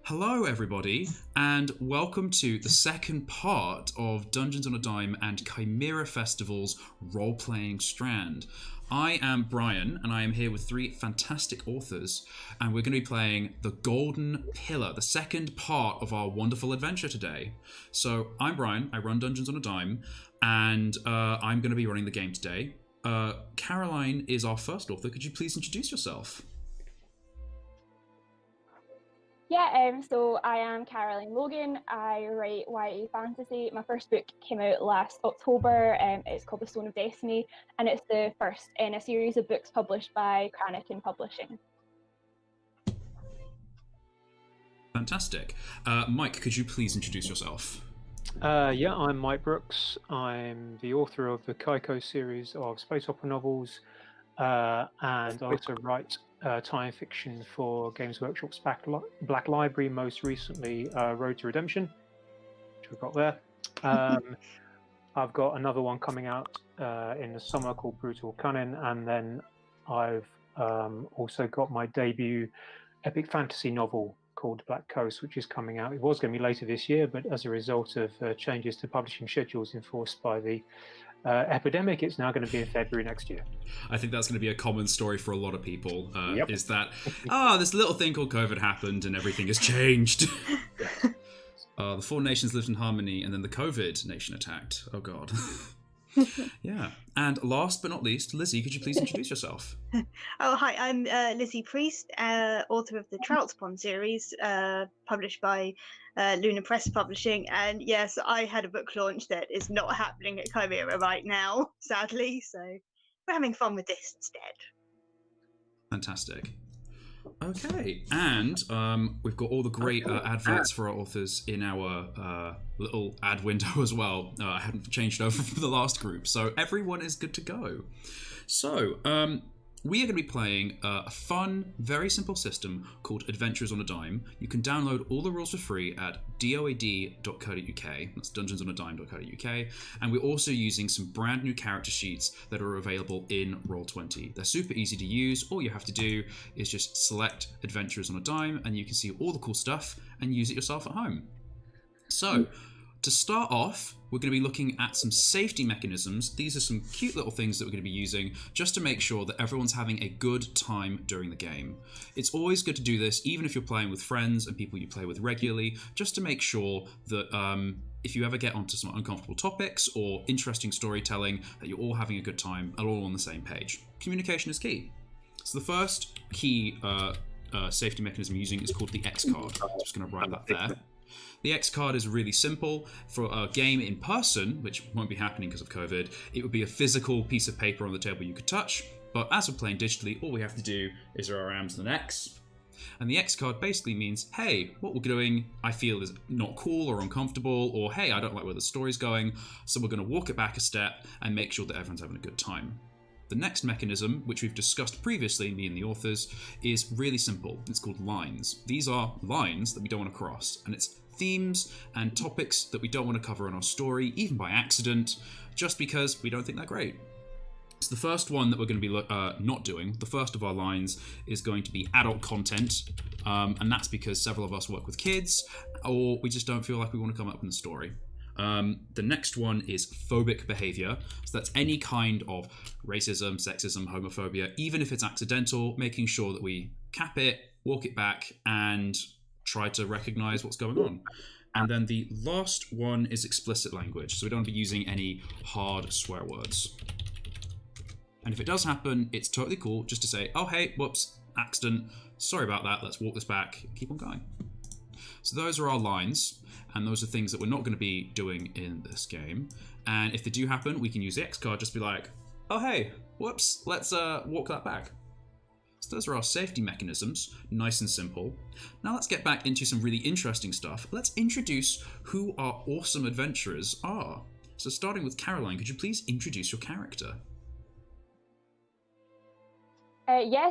Hello, everybody, and welcome to the second part of Dungeons on a Dime and CYMERA Festival's Role-Playing Strand. I am Brian, and I am here with three fantastic authors, and we're going to be playing The Golden Pillar, the second part of our wonderful adventure today. So, I'm Brian, I run Dungeons on a Dime, and I'm going to be running the game today. Caroline is our first author. Could you please introduce yourself? So I am Caroline Logan. I write YA fantasy. My first book came out last October. It's called The Stone of Destiny, and it's the first in a series of books published by Cranachan Publishing. Fantastic. Mike, could you please introduce yourself? I'm Mike Brooks. I'm the author of the Kaiko series of space opera novels, and I also write time fiction for Games Workshop's Black Library, most recently Road to Redemption, which we've got there. I've got another one coming out in the summer called Brutal Cunning, and then I've also got my debut epic fantasy novel called Black Coast, which is coming out. It was going to be later this year, but as a result of changes to publishing schedules enforced by the epidemic, it's now going to be in February next year. I think that's going to be a common story for a lot of people, Yep. is that, this little thing called COVID happened and everything has changed. The four nations lived in harmony and then the COVID nation attacked. Oh, God. Yeah. And last but not least, Lizzie, could you please introduce yourself? Oh, hi, I'm Lizzy Priest, author of the Trout Pond series, published by Luna Press Publishing. And yes, I had a book launch that is not happening at CYMERA right now, sadly. So we're having fun with this instead. Fantastic. Okay, and we've got all the great adverts for our authors in our little ad window as well. I hadn't changed over from the last group, so everyone is good to go. So, we are going to be playing a fun, very simple system called Adventures on a Dime. You can download all the rules for free at doad.co.uk. That's dungeonsonadime.co.uk. And we're also using some brand new character sheets that are available in Roll20. They're super easy to use. All you have to do is just select Adventures on a Dime, and you can see all the cool stuff and use it yourself at home. So, to start off, we're going to be looking at some safety mechanisms. These are some cute little things that we're going to be using just to make sure that everyone's having a good time during the game. It's always good to do this, even if you're playing with friends and people you play with regularly, just to make sure that if you ever get onto some uncomfortable topics or interesting storytelling, that you're all having a good time and all on the same page. Communication is key. So the first key safety mechanism we're using is called the X card. I'm just going to write that there. The X card is really simple. For a game in person, which won't be happening because of COVID, it would be a physical piece of paper on the table you could touch. But as we're playing digitally, all we have to do is draw our arms to an X. And the X card basically means, hey, what we're doing I feel is not cool or uncomfortable, or hey, I don't like where the story's going, so we're going to walk it back a step and make sure that everyone's having a good time. The next mechanism, which we've discussed previously, me and the authors, is really simple. It's called lines. These are lines that we don't want to cross, and it's themes and topics that we don't want to cover in our story, even by accident, just because we don't think they're great. So the first one that we're going to be not doing, the first of our lines, is going to be adult content, and that's because several of us work with kids, or we just don't feel like we want to come up in the story. The next one is phobic behavior. So that's any kind of racism, sexism, homophobia, even if it's accidental, making sure that we cap it, walk it back, and try to recognize what's going on. And then the last one is explicit language. So we don't want to be using any hard swear words. And if it does happen, it's totally cool just to say, oh, hey, whoops, accident. Sorry about that. Let's walk this back. Keep on going. So those are our lines. And those are things that we're not going to be doing in this game. And if they do happen, we can use the X card, just be like, oh, hey, whoops, let's walk that back. So those are our safety mechanisms, nice and simple. Now let's get back into some really interesting stuff. Let's introduce who our awesome adventurers are. So starting with Caroline, could you please introduce your character?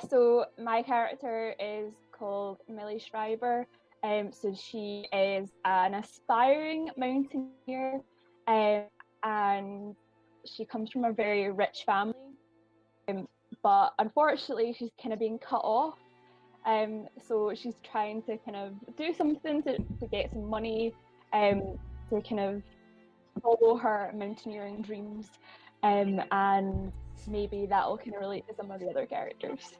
So my character is called Millie Schreiber. So she is an aspiring mountaineer, and she comes from a very rich family, but unfortunately she's kind of being cut off So she's trying to kind of do something to get some money, to kind of follow her mountaineering dreams, and maybe that'll kind of relate to some of the other characters.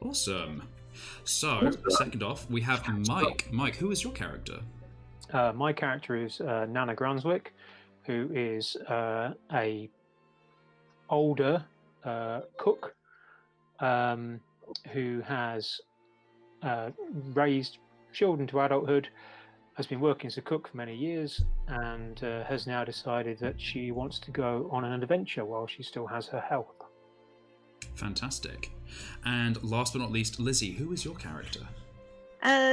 Awesome. So, second off, we have Mike. Mike, who is your character? My character is Nana Grunswick, who is a older cook who has raised children to adulthood, has been working as a cook for many years, and has now decided that she wants to go on an adventure while she still has her health. Fantastic. And last but not least, Lizzie, who is your character?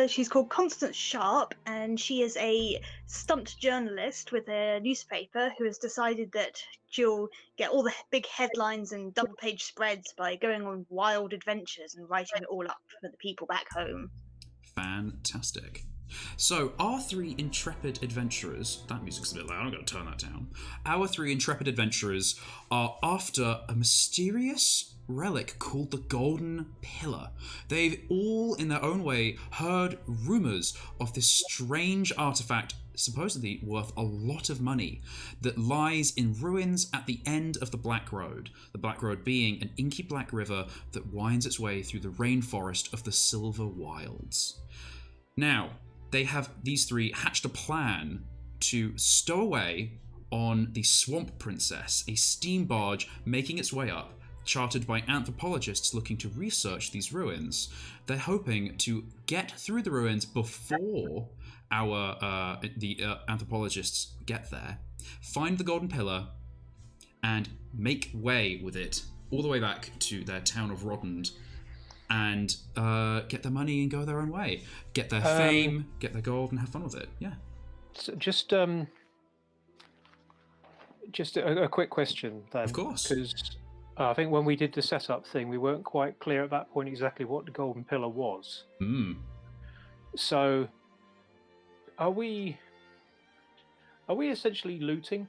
She's called Constance Sharp, and she is a stunt journalist with a newspaper who has decided that she'll get all the big headlines and double-page spreads by going on wild adventures and writing it all up for the people back home. Fantastic. So, our three intrepid adventurers, that music's a bit loud, I'm going to turn that down. Our three intrepid adventurers are after a mysterious relic called the Golden Pillar. They've all, in their own way, heard rumours of this strange artifact, supposedly worth a lot of money, that lies in ruins at the end of the Black Road. The Black Road being an inky black river that winds its way through the rainforest of the Silver Wilds. Now, these three hatched a plan to stow away on the Swamp Princess, a steam barge making its way up, chartered by anthropologists looking to research these ruins. They're hoping to get through the ruins before the anthropologists get there, find the Golden Pillar, and make way with it all the way back to their town of Rodland, and get their money and go their own way. Get their fame, get their gold, and have fun with it. Yeah. So just a quick question then. Of course. Because I think when we did the setup thing, we weren't quite clear at that point exactly what the Golden Pillar was. So, are we essentially looting?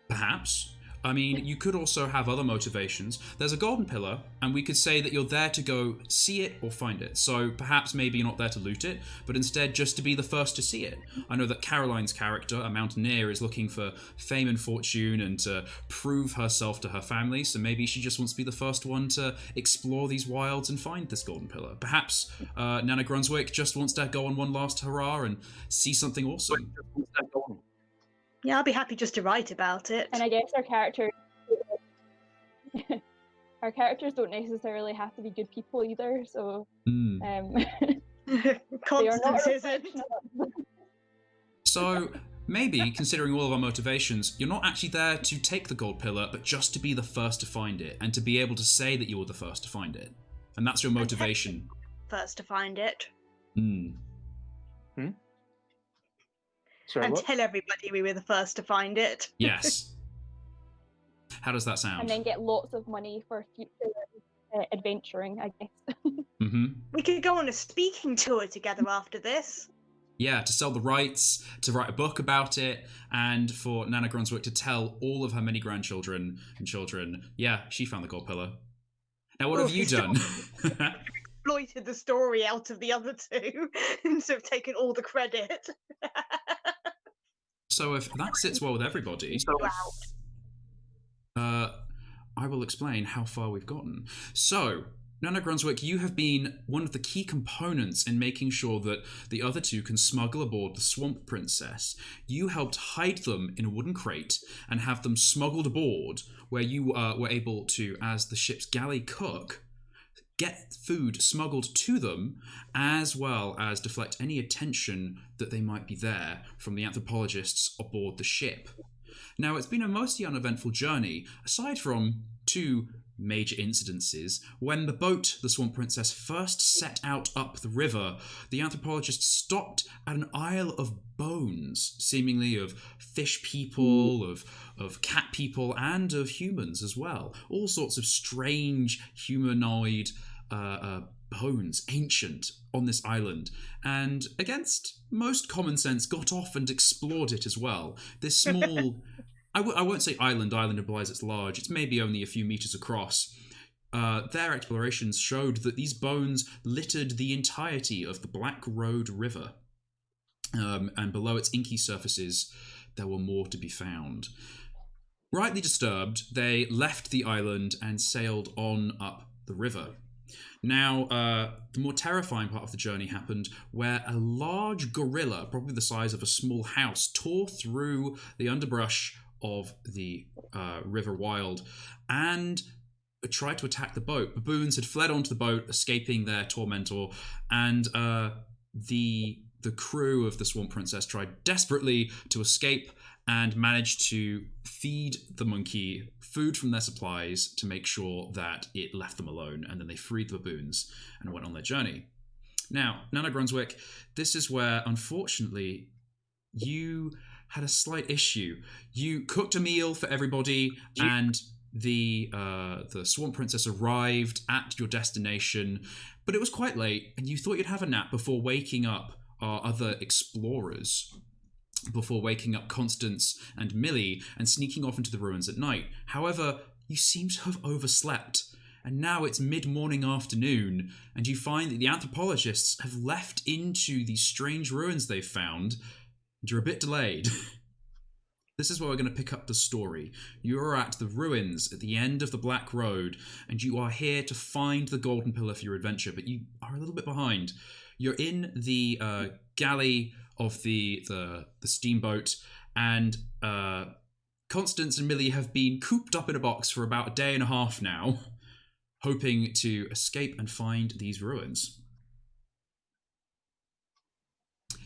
Perhaps. I mean, you could also have other motivations. There's a Golden Pillar, and we could say that you're there to go see it or find it. So perhaps maybe you're not there to loot it, but instead just to be the first to see it. I know that Caroline's character, a mountaineer, is looking for fame and fortune and to prove herself to her family, so maybe she just wants to be the first one to explore these wilds and find this Golden Pillar. Perhaps Nana Grunswick just wants to go on one last hurrah and see something awesome. Yeah, I'll be happy just to write about it. And I guess our characters don't necessarily have to be good people either, so Constance isn't. So maybe, considering all of our motivations, you're not actually there to take the Gold Pillar, but just to be the first to find it, and to be able to say that you were the first to find it. And that's your motivation. First to find it. Sorry, and what? tell everybody we were the first to find it. Yes. How does that sound? And then get lots of money for future adventuring, I guess. We could go on a speaking tour together after this. Yeah, to sell the rights, to write a book about it, and for Nana Grunswick to tell all of her many grandchildren and children, yeah, she found the Gold Pillar. Now, what have you done? Exploited the story out of the other two instead of taking all the credit. So if that sits well with everybody, I will explain how far we've gotten. So, Nana Grunswick, you have been one of the key components in making sure that the other two can smuggle aboard the Swamp Princess. You helped hide them in a wooden crate and have them smuggled aboard, where you were able to, as the ship's galley cook, get food smuggled to them, as well as deflect any attention that they might be there from the anthropologists aboard the ship. Now, it's been a mostly uneventful journey, aside from two major incidences. When the boat, the Swamp Princess, first set out up the river, the anthropologists stopped at an isle of bones, seemingly of fish people, of cat people, and of humans as well. All sorts of strange humanoid bones, ancient, on this island, and against most common sense got off and explored it as well. This small, I won't say island implies it's large, it's maybe only a few meters across. their explorations showed that these bones littered the entirety of the Black Road River. And below its inky surfaces, there were more to be found. Rightly disturbed, they left the island and sailed on up the river. Now, the more terrifying part of the journey happened where a large gorilla, probably the size of a small house, tore through the underbrush of the River Wild and tried to attack the boat. Baboons had fled onto the boat, escaping their tormentor, and the crew of the Swamp Princess tried desperately to escape and managed to feed the monkey food from their supplies to make sure that it left them alone, and then they freed the baboons and went on their journey. Now, Nana Brunswick, this is where, unfortunately, you had a slight issue. You cooked a meal for everybody, and the Swamp Princess arrived at your destination, but it was quite late, and you thought you'd have a nap before waking up our other explorers, before waking up Constance and Millie and sneaking off into the ruins at night. However, you seem to have overslept, and now it's mid-morning afternoon, and you find that the anthropologists have left into these strange ruins they've found, and you're a bit delayed. This is where we're going to pick up the story. You are at the ruins at the end of the Black Road, and you are here to find the Golden Pillar for your adventure, but you are a little bit behind. You're in the galley of the steamboat, and Constance and Millie have been cooped up in a box for about a day and a half now, hoping to escape and find these ruins.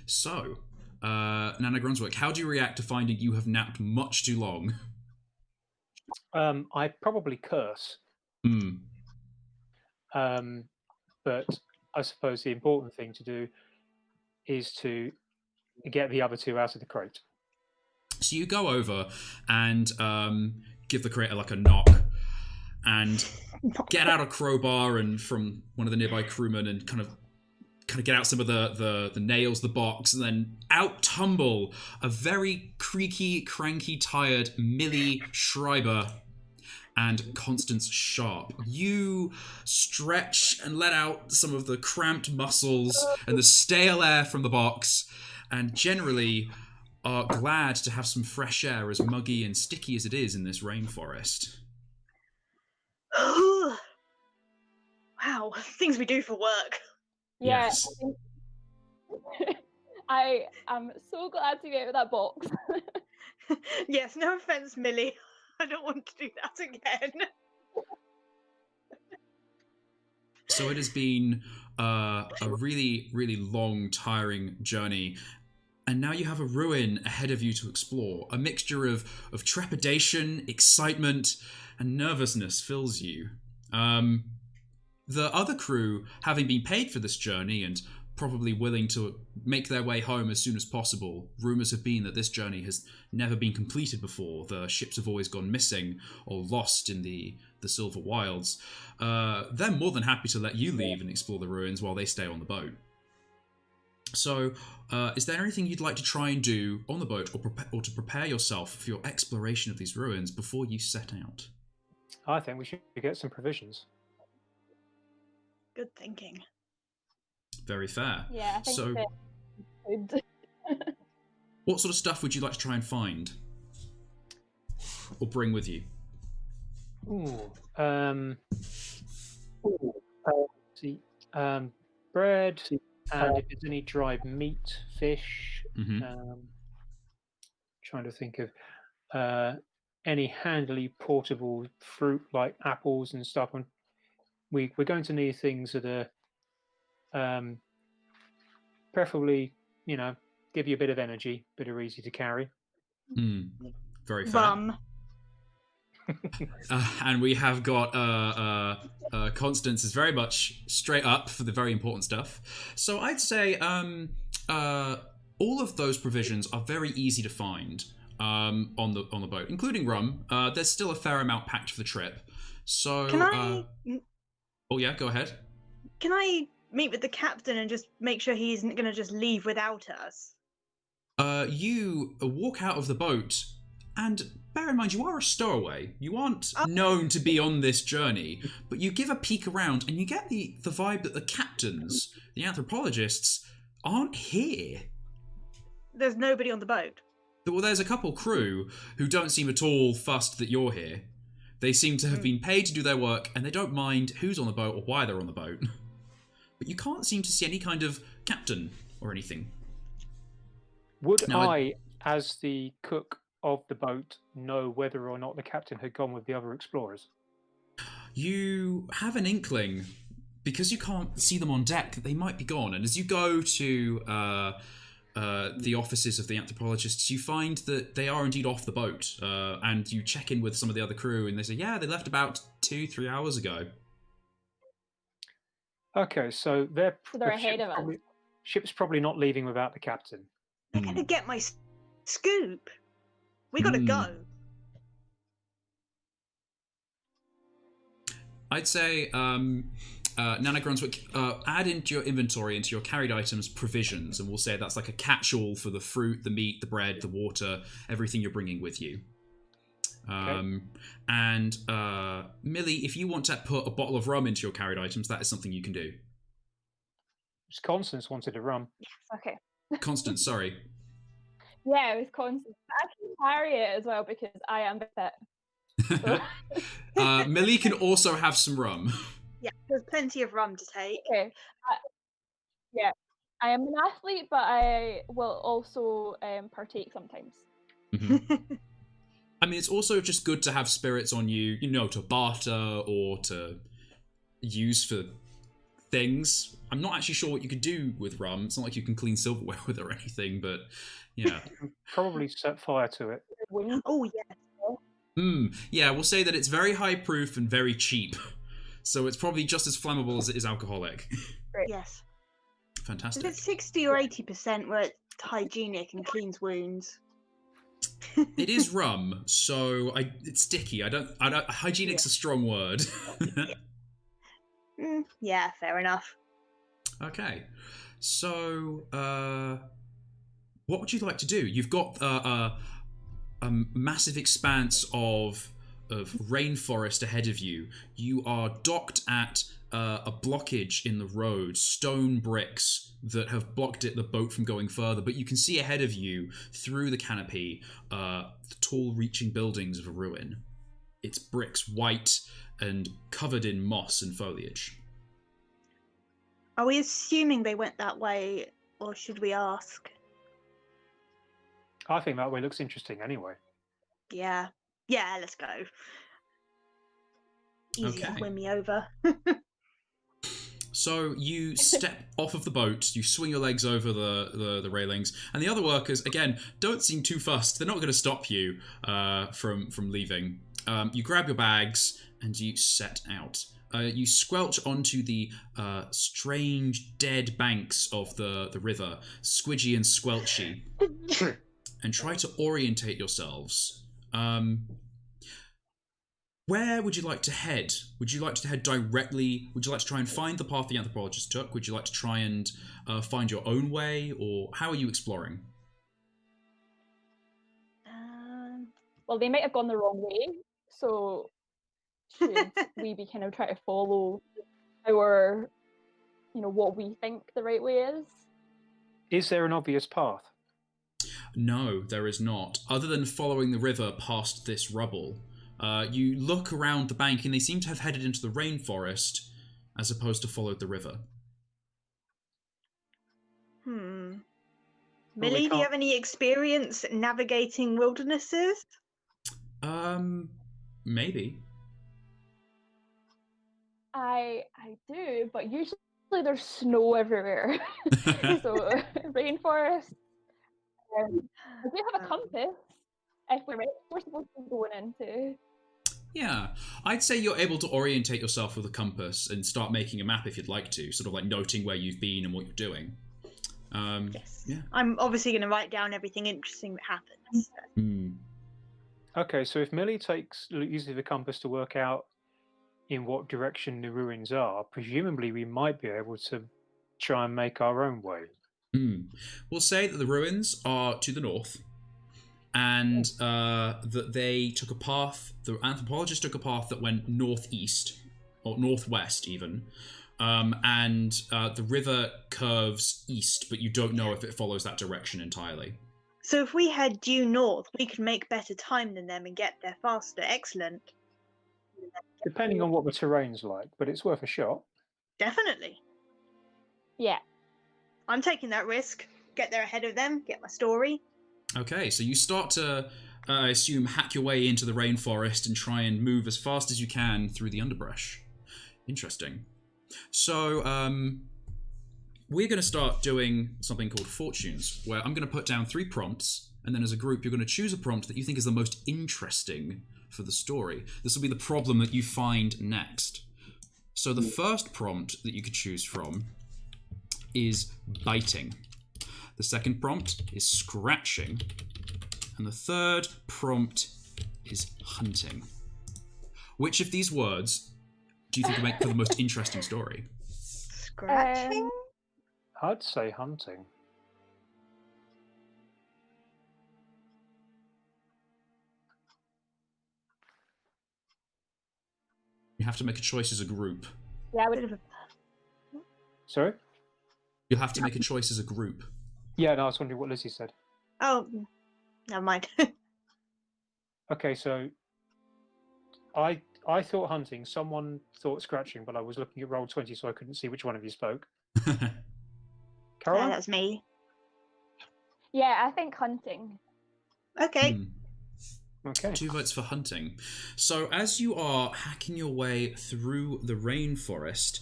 So, Nana Brunswick, how do you react to finding you have napped much too long? I probably curse. But I suppose the important thing to do is to get the other two out of the crate. So you go over and give the crate like a knock and get out a crowbar and from one of the nearby crewmen and kind of get out some of the nails, the box, and then out tumble a very creaky, cranky, tired Millie Schreiber and Constance Sharp. You stretch and let out some of the cramped muscles and the stale air from the box, and generally are glad to have some fresh air, as muggy and sticky as it is in this rainforest. Wow, things we do for work. Yeah, Yes. I am so glad to get out of that box. Yes, no offense, Millie. I don't want to do that again. So it has been a really, really long, tiring journey. And now you have a ruin ahead of you to explore. A mixture of trepidation, excitement, and nervousness fills you. The other crew, having been paid for this journey and probably willing to make their way home as soon as possible, rumours have been that this journey has never been completed before. The ships have always gone missing or lost in the Silver Wilds. They're more than happy to let you leave and explore the ruins while they stay on the boat. So, is there anything you'd like to try and do on the boat or to prepare yourself for your exploration of these ruins before you set out? I think we should get some provisions. Good thinking. Very fair. Yeah, I think So, good. what sort of stuff would you like to try and find? Or bring with you? See, bread, and if there's any dried meat, fish. Trying to think of any handily portable fruit like apples and stuff. And we're going to need things that are preferably, give you a bit of energy, but are easy to carry. Very fair. Rum. And we have got Constance is very much straight up for the very important stuff. So I'd say all of those provisions are very easy to find on the boat, including rum. There's still a fair amount packed for the trip. So Can I? Oh yeah, go ahead. Can I meet with the captain and just make sure he isn't going to just leave without us? You walk out of the boat And bear in mind, you are a stowaway. You aren't known to be on this journey, but you give a peek around and you get the vibe that the captains, the anthropologists, aren't here. There's nobody on the boat. Well, there's a couple crew who don't seem at all fussed that you're here. They seem to have been paid to do their work, and they don't mind who's on the boat or why they're on the boat. But you can't seem to see any kind of captain or anything. Would I, as the cook of the boat, know whether or not the captain had gone with the other explorers? You have an inkling, because you can't see them on deck, that they might be gone. And as you go to the offices of the anthropologists, you find that they are indeed off the boat. And you check in with some of the other crew, and they say, yeah, they left about 2-3 hours ago. Okay, so they're ahead of us. Ship's probably not leaving without the captain. They're going to get my scoop. We got to go. I'd say, Nana Grunswick, add into your inventory, into your carried items, provisions, and we'll say that's like a catch-all for the fruit, the meat, the bread, the water, everything you're bringing with you. Okay. And Millie, if you want to put a bottle of rum into your carried items, that is something you can do. Constance wanted a rum. Yes, okay. Constance, sorry. Yeah, it was constant. I can carry it as well because I am fit. Millie can also have some rum. Yeah, there's plenty of rum to take. Okay. Yeah, I am an athlete, but I will also partake sometimes. I mean, it's also just good to have spirits on you, you know, to barter or to use for things. I'm not actually sure what you could do with rum. It's not like you can clean silverware with it or anything, but yeah. Probably set fire to it. Oh, yeah. Yeah, we'll say that it's very high proof and very cheap. So it's probably just as flammable as it is alcoholic. Great. Yes. Fantastic. If it's 60 or 80% where it's hygienic and cleans wounds. It is rum, so it's sticky. Hygienic's a strong word. Yeah, fair enough. Okay. So, what would you like to do? You've got a massive expanse of rainforest ahead of you. You are docked at a blockage in the road, stone bricks that have blocked the boat from going further, but you can see ahead of you, through the canopy, the tall reaching buildings of a ruin. It's bricks, white and covered in moss and foliage. Are we assuming they went that way, or should we ask? I think that way looks interesting anyway. Yeah. Yeah, let's go. Easy to Okay. win me over. So you step off of the boat, you swing your legs over the railings, and the other workers, again, don't seem too fussed. They're not going to stop you from leaving. You grab your bags and you set out. You squelch onto the strange dead banks of the river, squidgy and squelchy, and try to orientate yourselves. Where would you like to head? Would you like to head directly? Would you like to try and find the path the anthropologist took? Would you like to try and find your own way? Or how are you exploring? Well, they might have gone the wrong way, so should we be kind of trying to follow our, what we think the right way is? Is there an obvious path? No, there is not. Other than following the river past this rubble. You look around the bank and they seem to have headed into the rainforest as opposed to followed the river. Millie, do you have any experience navigating wildernesses? Maybe. I do, but usually there's snow everywhere. So rainforest. I do have a compass. If we're supposed to be going into. Yeah, I'd say you're able to orientate yourself with a compass and start making a map if you'd like to, sort of like noting where you've been and what you're doing. Yes. Yeah. I'm obviously going to write down everything interesting that happens. Okay, so if Millie uses the compass to work out in what direction the ruins are, presumably we might be able to try and make our own way. We'll say that the ruins are to the north, and that they took a path. The anthropologist took a path that went northeast or northwest, even, and the river curves east, but you don't know if it follows that direction entirely. So if we head due north, we could make better time than them and get there faster. Excellent. Depending on what the terrain's like, but it's worth a shot. Definitely. Yeah. I'm taking that risk. Get there ahead of them, get my story. Okay, so you start to, I assume, hack your way into the rainforest and try and move as fast as you can through the underbrush. Interesting. So, we're going to start doing something called Fortunes, where I'm going to put down 3 prompts, and then as a group, you're going to choose a prompt that you think is the most interesting for the story. This will be the problem that you find next. So the first prompt that you could choose from is biting. The second prompt is scratching. And the third prompt is hunting. Which of these words do you think will make for the most interesting story? Scratching? I'd say hunting. You have to make a choice as a group. Yeah, I would. Sorry? You'll have to make a choice as a group. Yeah, no, I was wondering what Lizzie said. Oh, never mind. Okay, so I thought hunting. Someone thought scratching, but I was looking at Roll20, so I couldn't see which one of you spoke. Caroline? That was me. Yeah, I think hunting. Okay. Okay. 2 votes for hunting. So as you are hacking your way through the rainforest,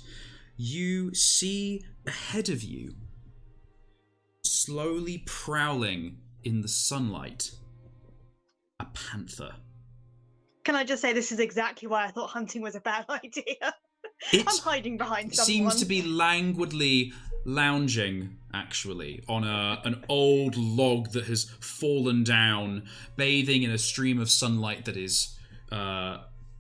you see ahead of you, slowly prowling in the sunlight, a panther. Can I just say this is exactly why I thought hunting was a bad idea? It I'm hiding behind someone. seems to be languidly lounging, actually, on an old log that has fallen down, bathing in a stream of sunlight that is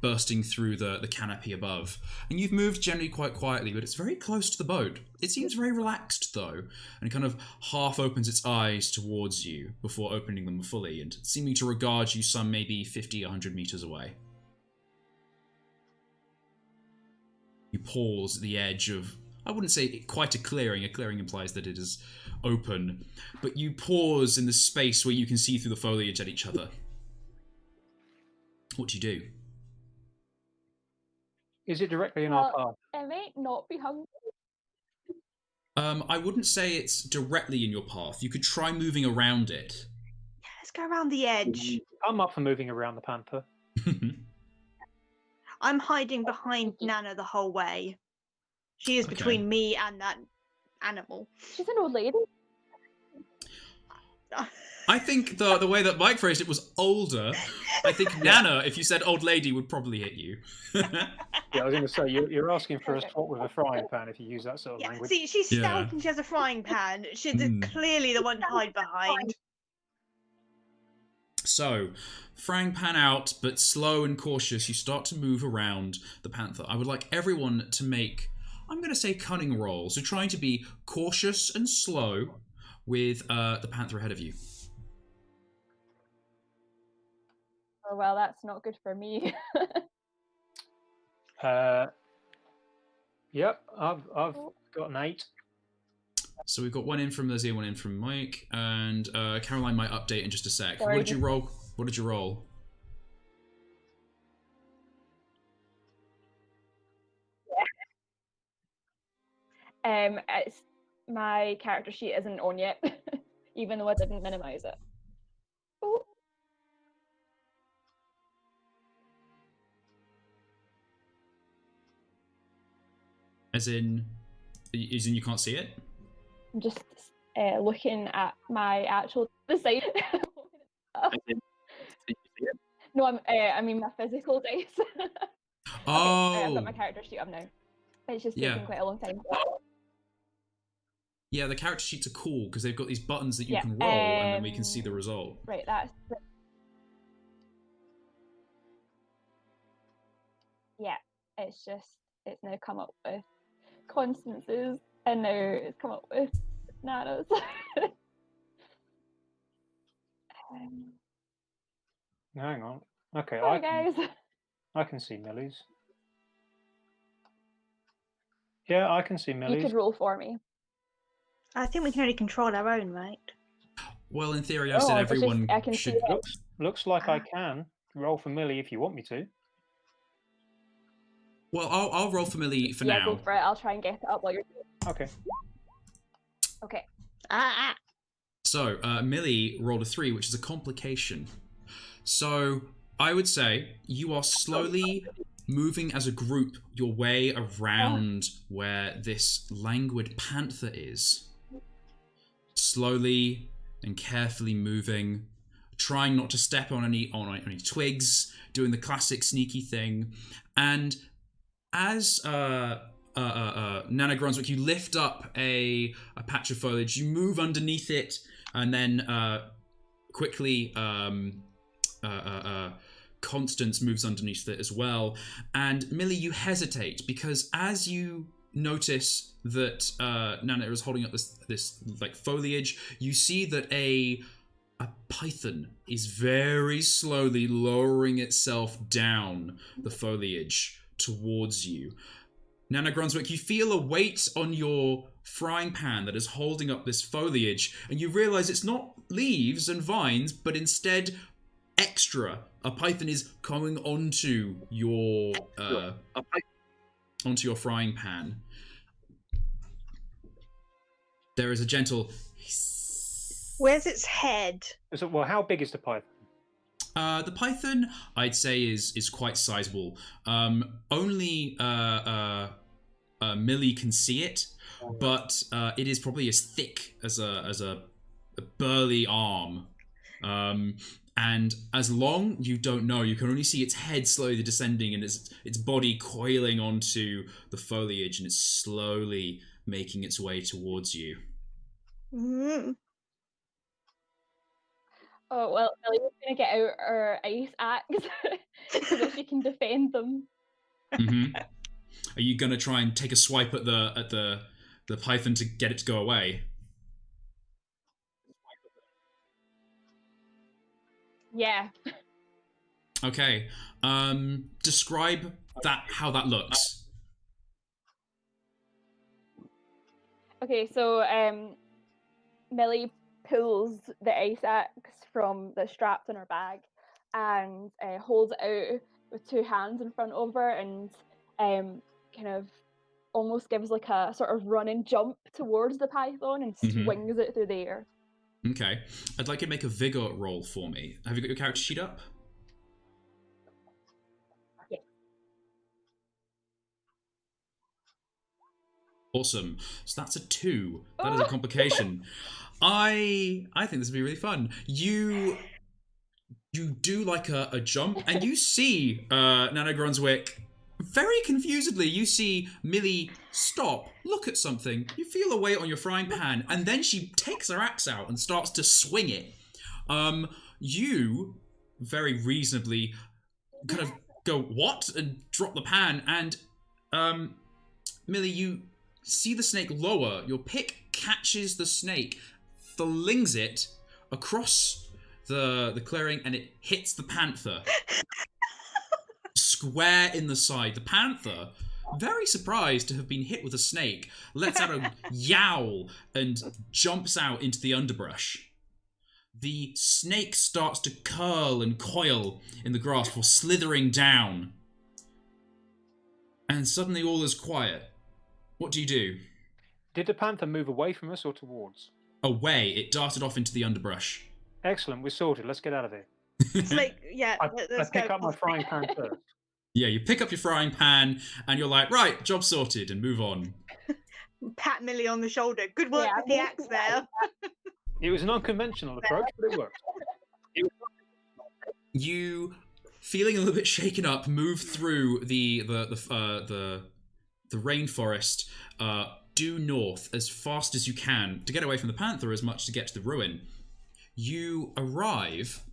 bursting through the canopy above. And you've moved generally quite quietly, but it's very close to the boat. It seems very relaxed, though, and kind of half opens its eyes towards you before opening them fully and seeming to regard you some maybe 50, 100 meters away. You pause at the edge of, I wouldn't say quite a clearing. A clearing implies that it is open. But you pause in the space where you can see through the foliage at each other. What do you do? Is it directly in our path? It might not be hungry. I wouldn't say it's directly in your path. You could try moving around it. Let's go around the edge. I'm up for moving around the panther. I'm hiding behind Nana the whole way. She is between me and that animal. She's an old lady. I think the way that Mike phrased it was older. I think Nana, if you said old lady, would probably hit you. Yeah, I was going to say, you're asking for a swap with a frying pan if you use that sort of language. See, she's stout and she has a frying pan. She's clearly the one to hide behind. So, frying pan out, but slow and cautious, you start to move around the panther. I would like everyone to make, I'm going to say, cunning rolls. So trying to be cautious and slow with the panther ahead of you. Oh, well, that's not good for me. Yep, I've got an 8. So we've got one in from Lizzie and one in from Mike, and Caroline might update in just a sec. Sorry. What did you roll? What did you roll? It's my character sheet isn't on yet, even though I didn't minimize it. Oh. As in you can't see it? I'm just looking at my actual site. No, I mean my physical dice. Oh. Okay, I've got my character sheet up now. It's just taking quite a long time. Yeah, the character sheets are cool because they've got these buttons that you can roll, and then we can see the result. Right, that's. Yeah, it's now come up with Constance's, and now it's come up with Nana's. Hang on. Okay, Sorry, guys. I can see Millie's. Yeah, I can see You Millie's. could roll for me. I think we can only control our own, right? Well, in theory, I said Oh, it's just- everyone I can should. see it. Looks like I can roll for Millie if you want me to. Well, I'll roll for Millie for Yeah, now. go for it. I'll try and get it up while you're doing it. Okay. Okay. So, Millie rolled a 3, which is a complication. So, I would say you are slowly moving as a group your way around where this languid panther is. Slowly and carefully moving, trying not to step on any twigs, doing the classic sneaky thing. And as Nana Grunswick, you lift up a patch of foliage, you move underneath it, and then quickly Constance moves underneath it as well. And Millie, you hesitate because as you notice that Nana is holding up this like foliage, you see that a python is very slowly lowering itself down the foliage towards you. Nana Grunswick, you feel a weight on your frying pan that is holding up this foliage, and you realize it's not leaves and vines, but instead extra. A python is coming onto your frying pan. There is a gentle hiss. Where's its head? So, well, how big is the python? The python, I'd say, is quite sizable. Only Millie can see it, but it is probably as thick as a burly arm. And as long, you don't know. You can only see its head slowly descending and its body coiling onto the foliage, and it's slowly making its way towards you. Mm. Oh, well, Millie's going to get out her ice axe so that she can defend them. Mm-hmm. Are you gonna try and take a swipe at the python to get it to go away? Yeah. Okay. Describe how that looks. Okay, so Millie pulls the ice axe from the straps on her bag and holds it out with two hands in front of her and kind of almost gives like a sort of run and jump towards the python and swings it through the air. Okay. I'd like you to make a vigor roll for me. Have you got your character sheet up? Yeah. Awesome. So that's a 2. That is a complication. I think this would be really fun. You do like a jump, and you see Nana Grunswick very confusedly. You see Millie stop, look at something. You feel a weight on your frying pan, and then she takes her axe out and starts to swing it. You very reasonably kind of go, what? And drop the pan, and Millie, you see the snake lower. Your pick catches the snake, flings it across the clearing, and it hits the panther square in the side. The panther, very surprised to have been hit with a snake, lets out a yowl and jumps out into the underbrush. The snake starts to curl and coil in the grass before slithering down. And suddenly all is quiet. What do you do? Did the panther move away from us or towards? Away. It darted off into the underbrush. Excellent, we're sorted. Let's get out of here. It's like, yeah, I let's pick go. up my frying pan first. Yeah, you pick up your frying pan and you're like, right, job sorted, and move on. Pat Millie on the shoulder. Good work Yeah, with the axe there. It was an unconventional approach, but it worked. You, feeling a little bit shaken up, move through the rainforest due north as fast as you can to get away from the panther as much to get to the ruin. You arrive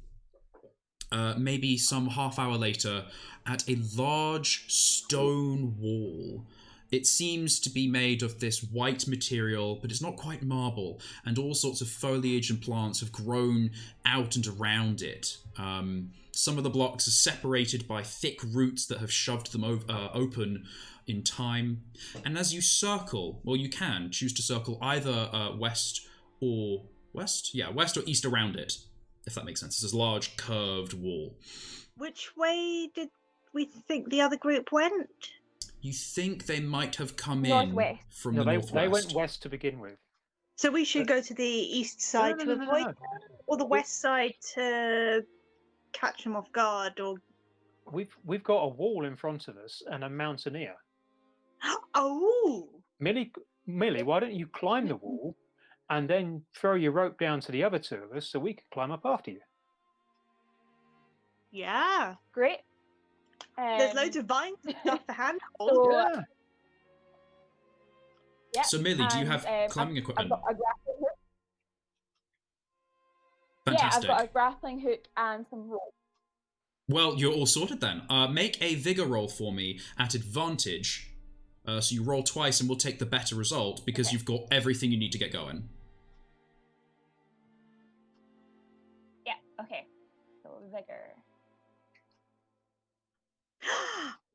maybe some half hour later at a large stone wall. It seems to be made of this white material, but it's not quite marble, and all sorts of foliage and plants have grown out and around it. Some of the blocks are separated by thick roots that have shoved them open in time. And as you circle, well, you can choose to circle either west or east around it, if that makes sense. It's this large curved wall. Which way did we think the other group went? You think they might have come in Northwest. from No, the they northwest. went west to begin with. So we should go to the east side to avoid them, or the west side to catch them off guard, or... We've got a wall in front of us and a mountaineer. Oh! Millie, why don't you climb the wall and then throw your rope down to the other two of us so we can climb up after you? Yeah. Great. There's loads of vines and stuff to handhold. So, Yeah. yeah, So, Millie, do you and, have climbing I've equipment? got a grappling hook. Fantastic. Yeah, I've got a grappling hook and some rope. Well, you're all sorted then. Make a vigor roll for me at advantage. So you roll twice and we'll take the better result because you've got everything you need to get going. Yeah, okay. So vigor.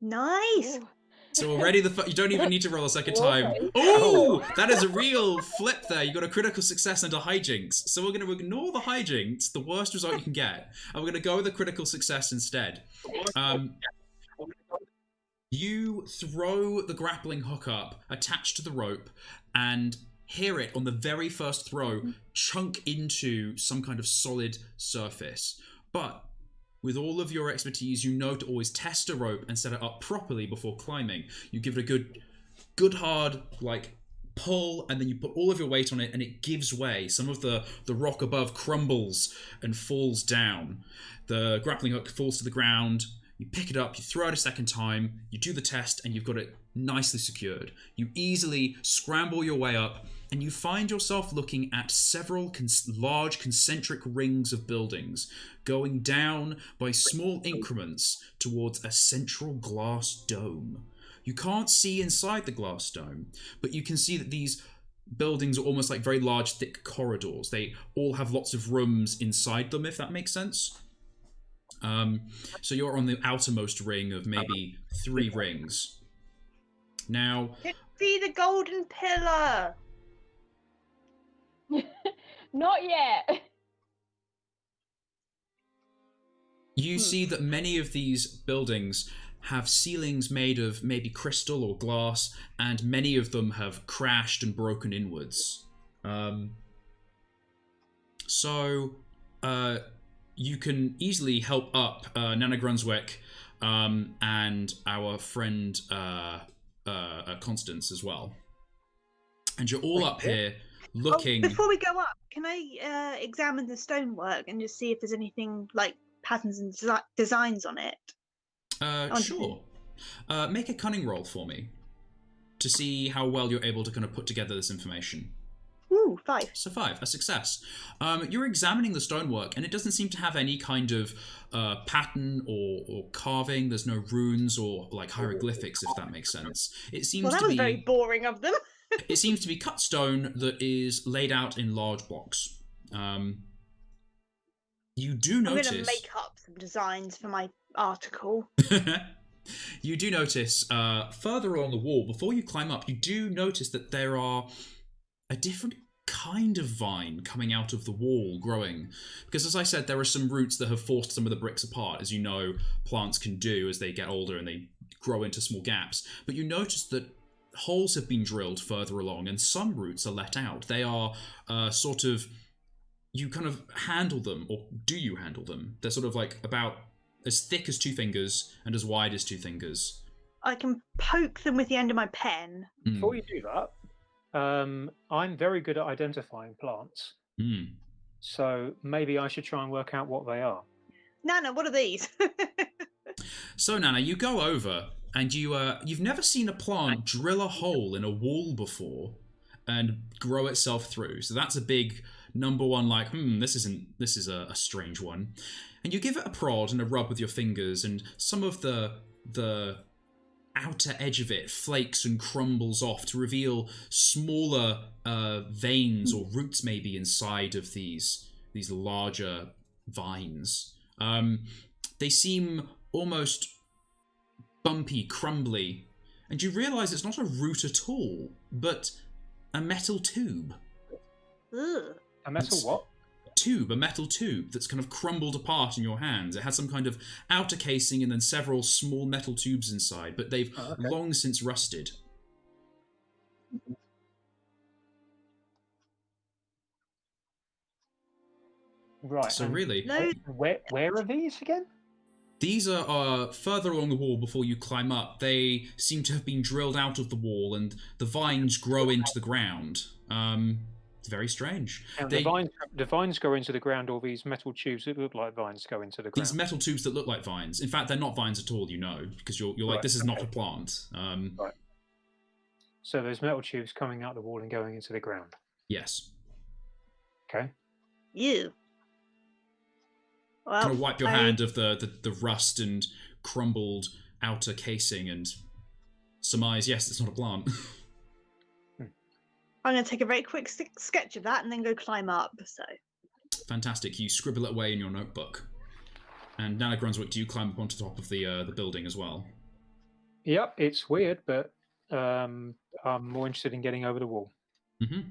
Nice! Ooh. So already you don't even need to roll a second time. Okay. Oh, that is a real flip there. You got a critical success and a hijinks. So we're going to ignore the hijinks, the worst result you can get, and we're going to go with a critical success instead. You throw the grappling hook up, attached to the rope, and hear it on the very first throw chunk into some kind of solid surface. But with all of your expertise, you know to always test a rope and set it up properly before climbing. You give it a good hard, pull, and then you put all of your weight on it and it gives way. Some of the rock above crumbles and falls down. The grappling hook falls to the ground. You pick it up, you throw it a second time, you do the test, and you've got it nicely secured. You easily scramble your way up, and you find yourself looking at several large concentric rings of buildings, going down by small increments towards a central glass dome. You can't see inside the glass dome, but you can see that these buildings are almost like very large, thick corridors. They all have lots of rooms inside them, if that makes sense. So you're on the outermost ring of maybe 3 rings. Now, See the golden pillar! Not yet. you see that many of these buildings have ceilings made of maybe crystal or glass, and many of them have crashed and broken inwards. You can easily help up Nana Grunswick and our friend Constance as well. And you're all up here looking... Oh, before we go up, can I examine the stonework and just see if there's anything like patterns and designs on it? Sure. Make a cunning roll for me to see how well you're able to kind of put together this information. Ooh, 5. So 5, a success. You're examining the stonework, and it doesn't seem to have any kind of pattern or carving. There's no runes or hieroglyphics, if that makes sense. It seems That to was be very boring of them. it seems to be cut stone that is laid out in large blocks. You do notice... I'm going to make up some designs for my article. You do notice further along the wall, before you climb up, you do notice that there are a different kind of vine coming out of the wall growing. Because as I said, there are some roots that have forced some of the bricks apart, as you know plants can do as they get older and they grow into small gaps. But you notice that holes have been drilled further along and some roots are let out. They are you kind of handle them, or do you handle them? They're sort of about as thick as 2 fingers and as wide as 2 fingers. I can poke them with the end of my pen. Before you do that, I'm very good at identifying plants. So maybe I should try and work out what they are. Nana, what are these? So Nana, you go over and you've never seen a plant drill a hole in a wall before and grow itself through. So that's a big number one, this is a strange one. And you give it a prod and a rub with your fingers, and some of the outer edge of it flakes and crumbles off to reveal smaller veins or roots maybe inside of these larger vines. they seem almost bumpy, crumbly, and you realise it's not a root at all, but a metal tube. Ugh. A metal what? A metal tube that's kind of crumbled apart in your hands. It has some kind of outer casing and then several small metal tubes inside, but they've long since rusted. Right. So really, where are these again? these are further along the wall before you climb up. They seem to have been drilled out of the wall, and the vines grow into the ground. It's very strange. And the vines go into the ground, or these metal tubes that look like vines go into the ground? These metal tubes that look like vines. In fact, they're not vines at all, you know, because you're like, this is not a plant. Right. So there's metal tubes coming out the wall and going into the ground. Yes. Okay. You. Well, Kind of wipe your hand of the rust and crumbled outer casing and surmise, yes, it's not a plant. I'm going to take a very quick sketch of that and then go climb up. So Fantastic. You scribble it away in your notebook. And Nana Grunswick, do you climb up onto the top of the building as well? Yep, it's weird, but I'm more interested in getting over the wall. Mm-hmm.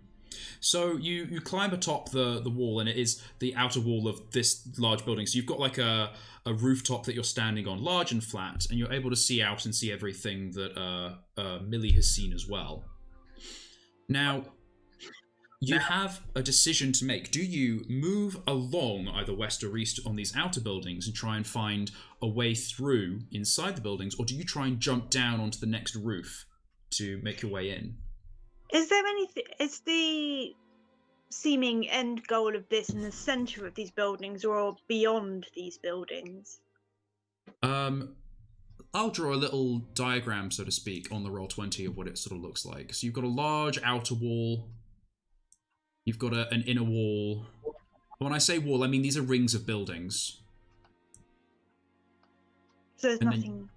So you climb atop the wall, and it is the outer wall of this large building. So you've got like a rooftop that you're standing on, large and flat, and you're able to see out and see everything that Millie has seen as well. Now, you have a decision to make. Do you move along either west or east on these outer buildings and try and find a way through inside the buildings, or do you try and jump down onto the next roof to make your way in? is there anything? Is the seeming end goal of this in the center of these buildings or beyond these buildings? I'll draw a little diagram, so to speak, on the Roll20 of what it sort of looks like. So you've got a large outer wall. You've got an inner wall. When I say wall, I mean these are rings of buildings. So there's And then nothing.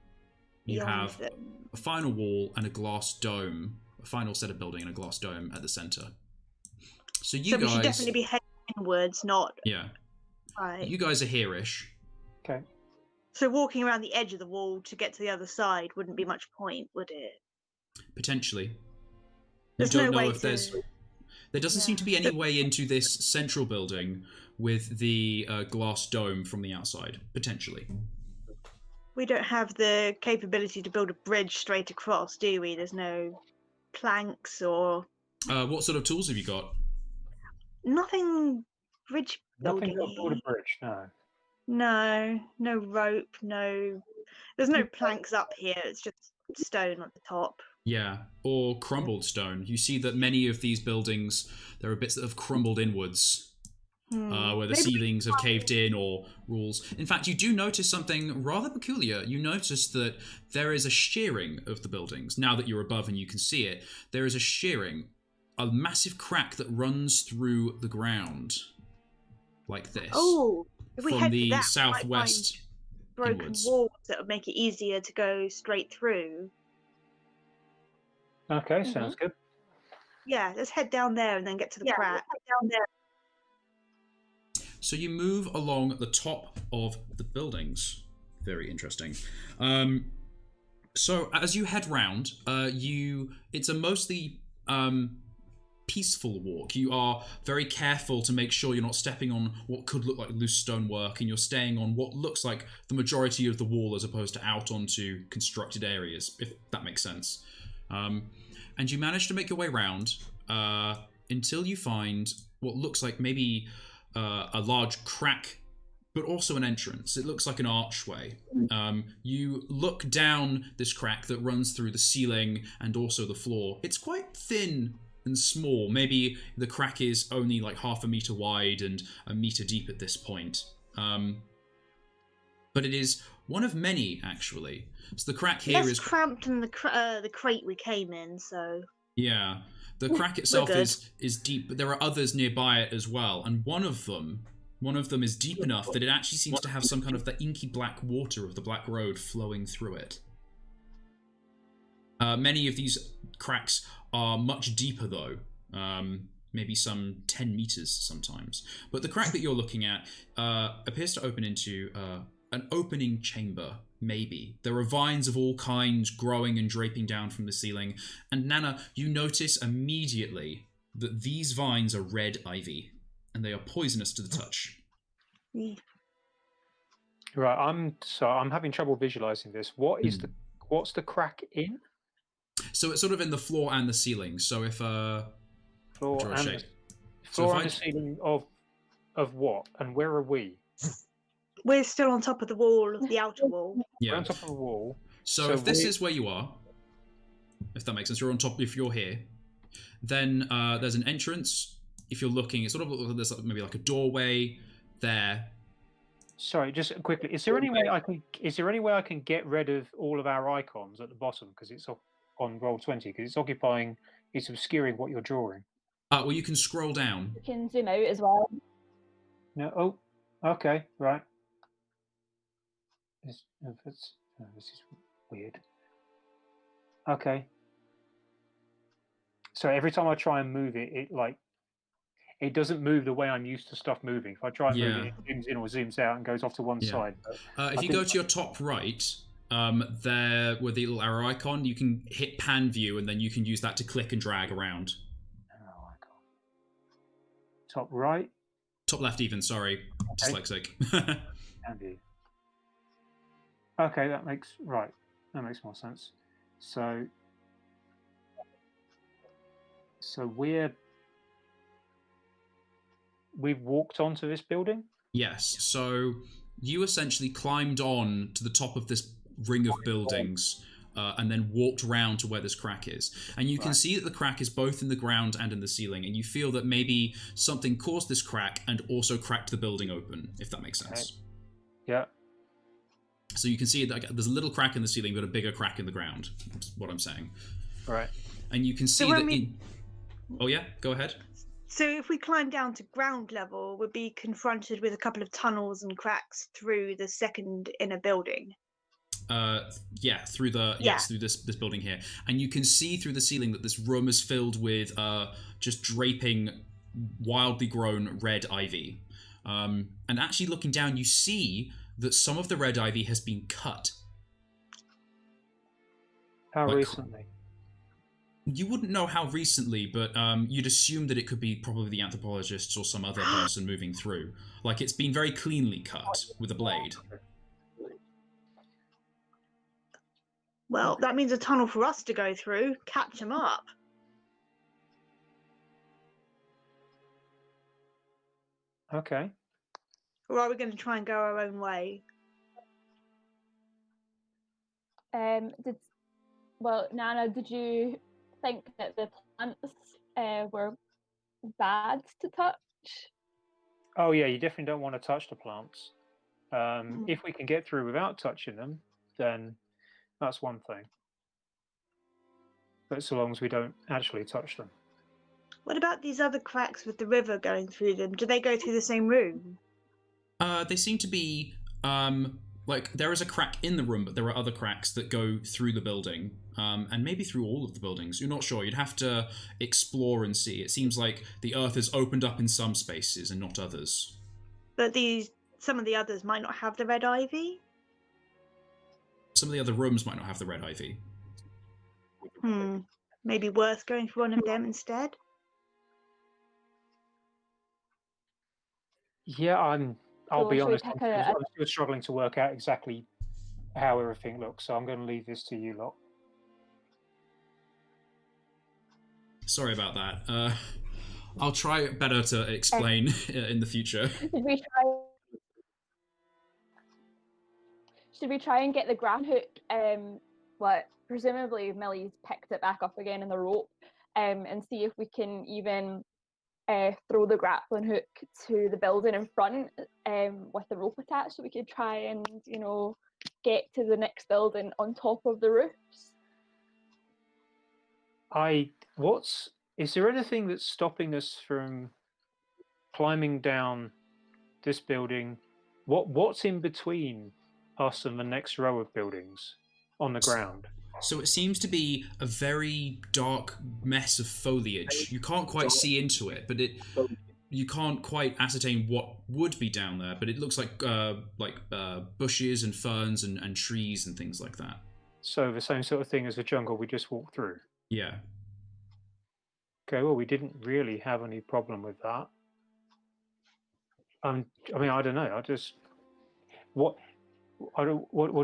You beyond have it. a final wall and a glass dome, a final set of building and a glass dome at the center. So you So guys, we should definitely be heading inwards, not yeah, right. you guys are here-ish. Okay. So walking around the edge of the wall to get to the other side wouldn't be much point, would it? Potentially. There's you don't no know way if there's. to. There doesn't seem to be any So- way into this central building with the glass dome from the outside. Potentially. We don't have the capability to build a bridge straight across, do we? There's no planks or What sort of tools have you got? nothing bridge Nothing building. got build a bridge, no. No, no rope, no. There's no planks up here. It's just stone at the top. Yeah, or crumbled stone. You see that many of these buildings, there are bits that have crumbled inwards, where the Maybe- ceilings have caved in or walls. In fact, you do notice something rather peculiar. You notice that there is a shearing of the buildings. Now that you're above and you can see it, there is a shearing, a massive crack that runs through the ground, like this. Oh, if we from head the to that, southwest we might find broken inwards. walls that would make it easier to go straight through. Okay, sounds good. Yeah, let's head down there and then get to the crack. Down there. So you move along the top of the buildings. Very interesting. So as you head round, it's a mostly peaceful walk. You are very careful to make sure you're not stepping on what could look like loose stonework, and you're staying on what looks like the majority of the wall as opposed to out onto constructed areas, if that makes sense. And you manage to make your way round until you find what looks like maybe a large crack, but also an entrance. It looks like an archway. You look down this crack that runs through the ceiling and also the floor. It's quite thin and small. Maybe the crack is only like 1/2 meter wide and 1 meter deep at this point. But it is one of many, actually. So the crack here Less is cramped than the crate we came in, so. yeah. The crack itself good. is deep, but there are others nearby it as well. And one of them is deep enough that it actually seems to have some kind of the inky black water of the Black Road flowing through it. Many of these cracks are much deeper, though. Maybe some 10 meters sometimes. But the crack that you're looking at appears to open into an opening chamber, maybe. There are vines of all kinds growing and draping down from the ceiling. And Nana, you notice immediately that these vines are red ivy, and they are poisonous to the touch. Right, I'm having trouble visualizing this. What's the crack in? So it's sort of in the floor and the ceiling. So if Floor draw a and shape. floor if and the ceiling of what? And where are we? We're still on top of the wall, the outer wall. We're Yeah. on top of the wall. So if this is where you are, if that makes sense, you're on top. If you're here, then there's an entrance. If you're looking, it's sort of there's maybe like a doorway there. Sorry, just quickly. Is there any way I can get rid of all of our icons at the bottom because it's on Roll20 because it's obscuring what you're drawing. Well, you can scroll down. You can zoom out as well. No. Oh, okay, right. This is weird. Okay. So every time I try and move it, it doesn't move the way I'm used to stuff moving. If I try and move it, it zooms in or zooms out and goes off to one side. If you go to your top right, there with the little arrow icon, you can hit pan view, and then you can use that to click and drag around. Arrow icon. Top right. Top left, even. Sorry, Okay. dyslexic. Pan view. Okay, that makes more sense. So we've walked onto this building? Yes. So you essentially climbed on to the top of this ring of buildings and then walked round to where this crack is. And you can see that the crack is both in the ground and in the ceiling. And you feel that maybe something caused this crack and also cracked the building open, if that makes sense. Okay. Yeah. So you can see that there's a little crack in the ceiling, but a bigger crack in the ground. That's what I'm saying. Right. And you can see that Oh yeah, go ahead. So if we climb down to ground level, we'll be confronted with a couple of tunnels and cracks through the second inner building. Through this building here. And you can see through the ceiling that this room is filled with just draping wildly grown red ivy. And actually looking down, you see that some of the red ivy has been cut. How recently? You wouldn't know how recently, but you'd assume that it could be probably the anthropologists or some other person moving through. Like, it's been very cleanly cut with a blade. Well, that means a tunnel for us to go through. Catch them up. Okay. Or are we going to try and go our own way? Nana, did you think that the plants were bad to touch? Oh yeah, you definitely don't want to touch the plants. If we can get through without touching them, then that's one thing. But so long as we don't actually touch them. What about these other cracks with the river going through them? Do they go through the same room? They seem to be there is a crack in the room, but there are other cracks that go through the building, and maybe through all of the buildings. You're not sure. You'd have to explore and see. It seems like the earth has opened up in some spaces and not others. But some of the others might not have the red ivy? Some of the other rooms might not have the red ivy. Maybe worth going for one of them instead? Yeah, I'll be honest, I'm a- still struggling to work out exactly how everything looks, so I'm going to leave this to you lot. Sorry about that. I'll try better to explain in the future. Should we try and get the grab hook? Presumably Millie's picked it back up again in the rope, and see if we can even throw the grappling hook to the building in front with the rope attached, so we could try and get to the next building on top of the roofs. Is there anything that's stopping us from climbing down this building? What's in between us and the next row of buildings on the ground? So it seems to be a very dark mess of foliage. You can't quite see into it, but you can't quite ascertain what would be down there, but it looks like bushes and ferns and trees and things like that. So the same sort of thing as the jungle we just walked through. Yeah. Okay, well, we didn't really have any problem with that. I mean, I don't know. What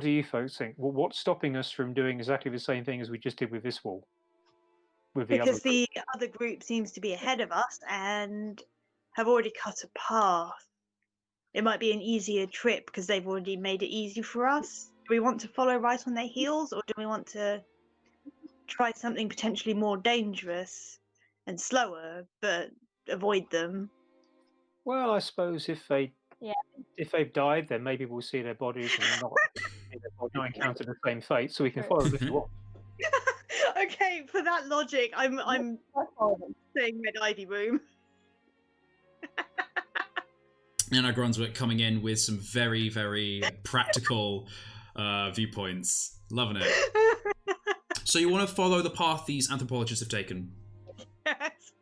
do you folks think? What's stopping us from doing exactly the same thing as we just did with this wall? Because the other group seems to be ahead of us and have already cut a path. It might be an easier trip because they've already made it easy for us. Do we want to follow right on their heels, or do we want to try something potentially more dangerous and slower, but avoid them? Well, I suppose if they've died, then maybe we'll see their bodies and not encounter the same fate, so we can follow them if we want. Okay, for that logic, I'm saying Red Ivy Room. Nana Brunswick coming in with some very, very practical viewpoints. Loving it. So you want to follow the path these anthropologists have taken? Yes.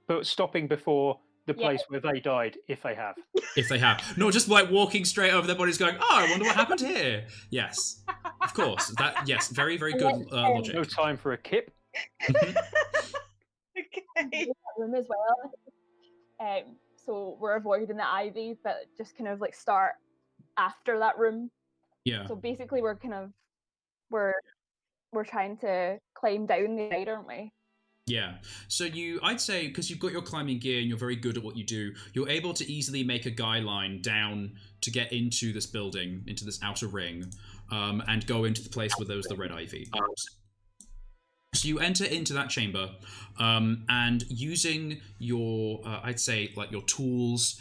But stopping before the place where they died, if they have. If they have. Not just like walking straight over their bodies going, oh, I wonder what happened here. Yes. Of course. Yes, very, very good logic. No time for a kip. Okay. Room as well. So we're avoiding the ivy, but just kind of like start after that room. Yeah. So basically, we're trying to climb down the side, aren't we? Yeah. So I'd say, because you've got your climbing gear and you're very good at what you do, you're able to easily make a guy line down to get into this building, into this outer ring, and go into the place where there was the red ivy. So you enter into that chamber, and using your, I'd say, like your tools,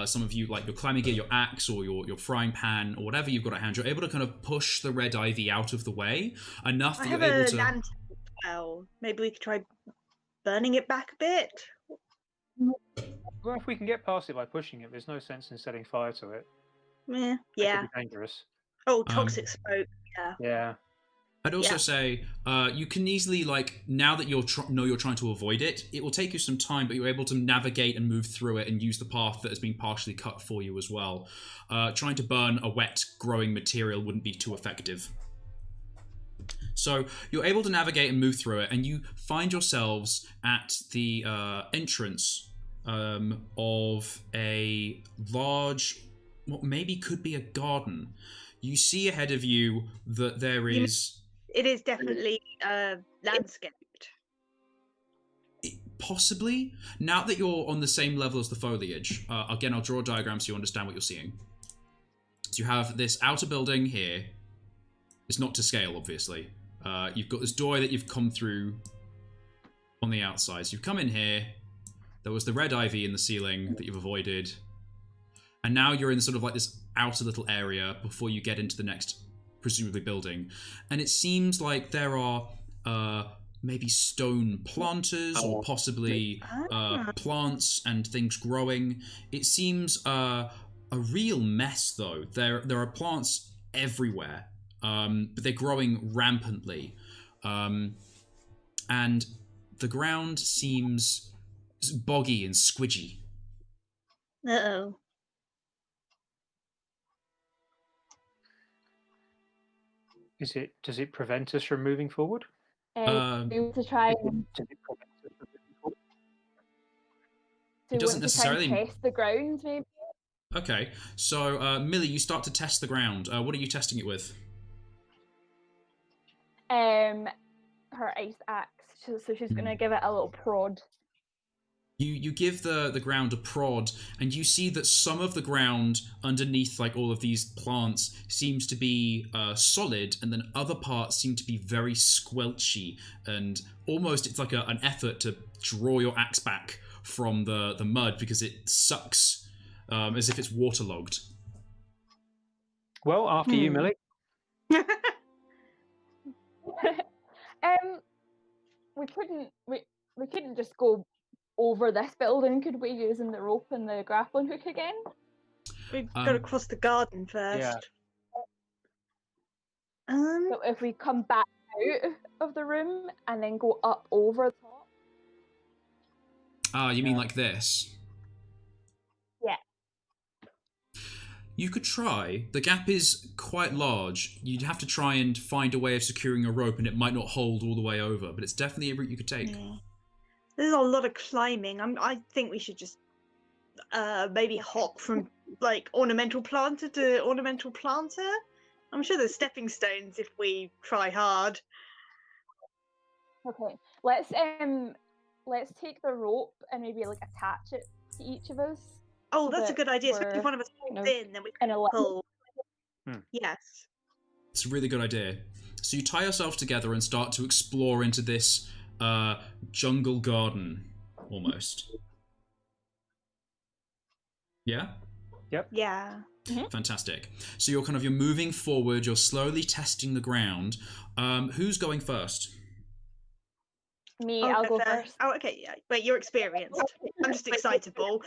some of you, like your climbing gear, your axe, or your frying pan, or whatever you've got at hand, you're able to kind of push the red ivy out of the way enough that you're able to... lantern as well. Maybe we could try burning it back a bit. Well, if we can get past it by pushing it, there's no sense in setting fire to it. Yeah. It could be dangerous. Oh, toxic smoke. Yeah. Yeah. I'd also say you can easily, like, now that you're trying to avoid it, it will take you some time, but you're able to navigate and move through it and use the path that has been partially cut for you as well. Trying to burn a wet, growing material wouldn't be too effective. So you're able to navigate and move through it, and you find yourselves at the entrance of a large, what maybe could be a garden. You see ahead of you that there is... It is definitely landscaped. Possibly. Now that you're on the same level as the foliage, again, I'll draw a diagram so you understand what you're seeing. So you have this outer building here. It's not to scale, obviously. You've got this door that you've come through on the outside. So you've come in here. There was the red ivy in the ceiling that you've avoided. And now you're in sort of like this outer little area before you get into the next, presumably, building. And it seems like there are maybe stone planters or possibly plants and things growing. It seems a real mess, though. There are plants everywhere, but they're growing rampantly. And the ground seems boggy and squidgy. Uh-oh. Does it prevent us from moving forward? To try and... It doesn't necessarily test the ground, maybe. Okay, so Millie, you start to test the ground. What are you testing it with? Her ice axe. So she's gonna give it a little prod. You give the ground a prod, and you see that some of the ground underneath, like all of these plants, seems to be solid, and then other parts seem to be very squelchy, and almost it's like an effort to draw your axe back from the mud because it sucks as if it's waterlogged. Well, after you, Millie. We couldn't just go over this building, could we, using the rope and the grappling hook again? We've got to cross the garden first. Yeah. So if we come back out of the room and then go up over the top. Ah, you mean like this? You could try. The gap is quite large. You'd have to try and find a way of securing a rope, and it might not hold all the way over, but it's definitely a route you could take. Yeah. There's a lot of climbing. I think we should just maybe hop from like ornamental planter to ornamental planter. I'm sure there's stepping stones if we try hard. Okay, let's take the rope and maybe like attach it to each of us. Oh, so that's a that good idea. Especially if we're one of us kind holds of in, then we in can a line. pull. Hmm. Yes. It's a really good idea. So you tie yourself together and start to explore into this jungle garden, almost. Yeah? Yeah. Fantastic. So you're moving forward, you're slowly testing the ground. Who's going first? Me, I'll go first. Oh, okay. Yeah. But you're experienced. I'm just excitable.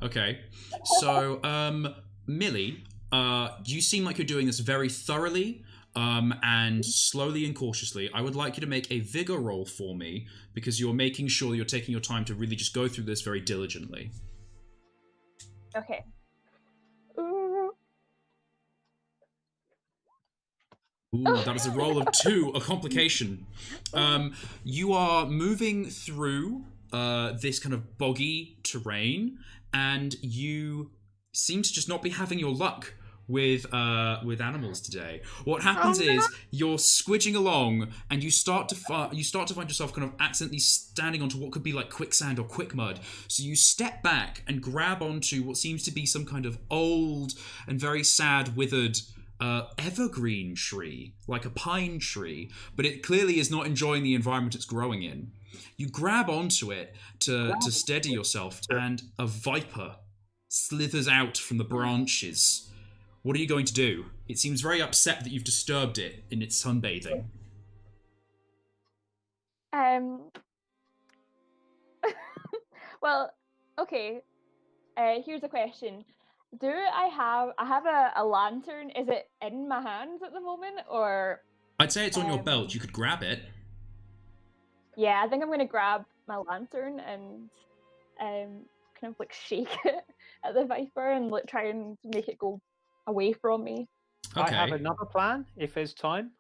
Okay. So, Millie, you seem like you're doing this very thoroughly and slowly and cautiously. I would like you to make a vigor roll for me because you're making sure you're taking your time to really just go through this very diligently. Okay. Ooh, that is a roll of 2, a complication. You are moving through this kind of boggy terrain, and you seem to just not be having your luck with animals today. What happens is you're squidging along, and you start to find yourself kind of accidentally standing onto what could be like quicksand or quick mud. So you step back and grab onto what seems to be some kind of old and very sad, withered evergreen tree, like a pine tree, but it clearly is not enjoying the environment it's growing in. You grab onto it to steady yourself, and a viper slithers out from the branches. What are you going to do? It seems very upset that you've disturbed it in its sunbathing. Well, okay. Here's a question. I have a lantern? Is it in my hands at the moment, or? I'd say it's on your belt. You could grab it. Yeah, I think I'm going to grab my lantern and kind of like shake it at the viper and like try and make it go away from me. Okay. I have another plan if there's time.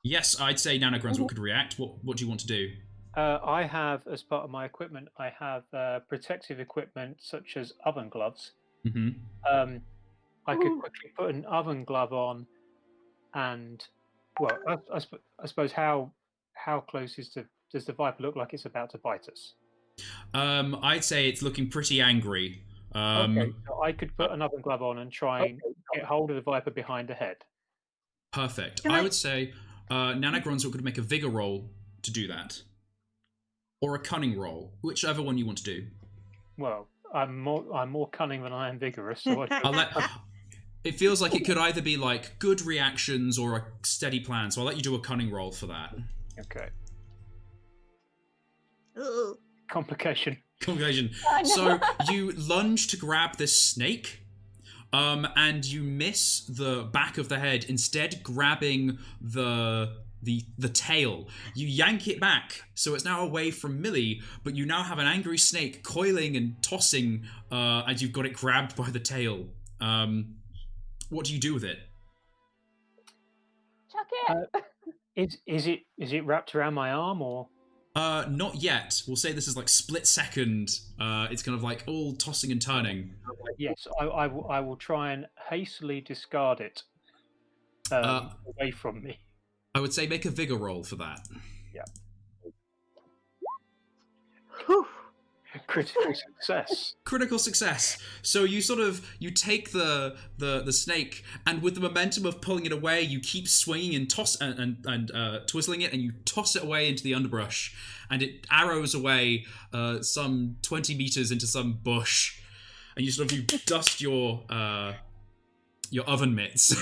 Yes, I'd say Nanogrunzel could react. What do you want to do? I have, as part of my equipment, I have protective equipment such as oven gloves. Mm-hmm. I could quickly put an oven glove on, and well, I suppose how close does the viper look like it's about to bite us? I'd say it's looking pretty angry. Okay, so I could put an oven glove on and try and get hold of the viper behind the head. Perfect. I would say Nanogrunzel could make a vigor roll to do that, or a cunning roll, whichever one you want to do. Well, I'm more cunning than I am vigorous, so it feels like it could either be like good reactions or a steady plan, so I'll let you do a cunning roll for that. Okay. Ugh. Complication. Oh, no. So you lunge to grab this snake, and you miss the back of the head, instead grabbing the tail. You yank it back, so it's now away from Millie, but you now have an angry snake coiling and tossing as you've got it grabbed by the tail. What do you do with it? Chuck it! Is it wrapped around my arm or? Not yet. We'll say this is like split second. It's kind of like all tossing and turning. Yes, I will try and hastily discard it away from me. I would say make a vigor roll for that. Yeah. Whew. Critical success. Critical success. So you take the snake, and with the momentum of pulling it away, you keep swinging and twizzling it, and you toss it away into the underbrush, and it arrows away some 20 meters into some bush, and you dust your oven mitts.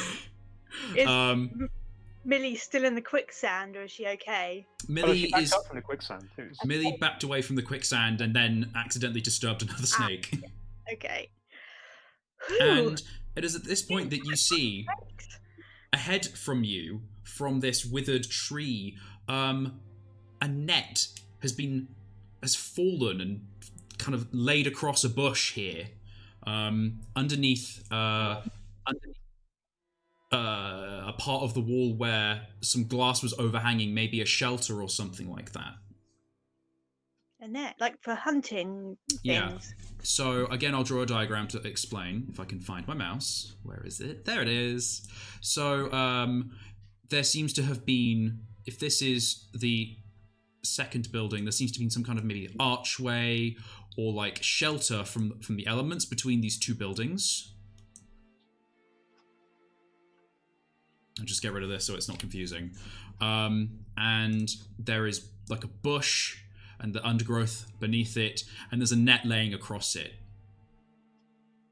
Millie's still in the quicksand, or is she okay? Millie she backed up from the quicksand too. Millie backed away from the quicksand and then accidentally disturbed another snake. Okay. And it is at this point that you see ahead from you, from this withered tree, a net has fallen and kind of laid across a bush here. underneath a part of the wall where some glass was overhanging, maybe a shelter or something like that. A net, like for hunting Yeah. things. So again, I'll draw a diagram to explain, if I can find my mouse. Where is it? There it is. So there seems to have been, if this is the second building, there seems to be some kind of maybe archway or like shelter from the elements between these two buildings. I'll just get rid of this so it's not confusing. And there is like a bush and the undergrowth beneath it, and there's a net laying across it.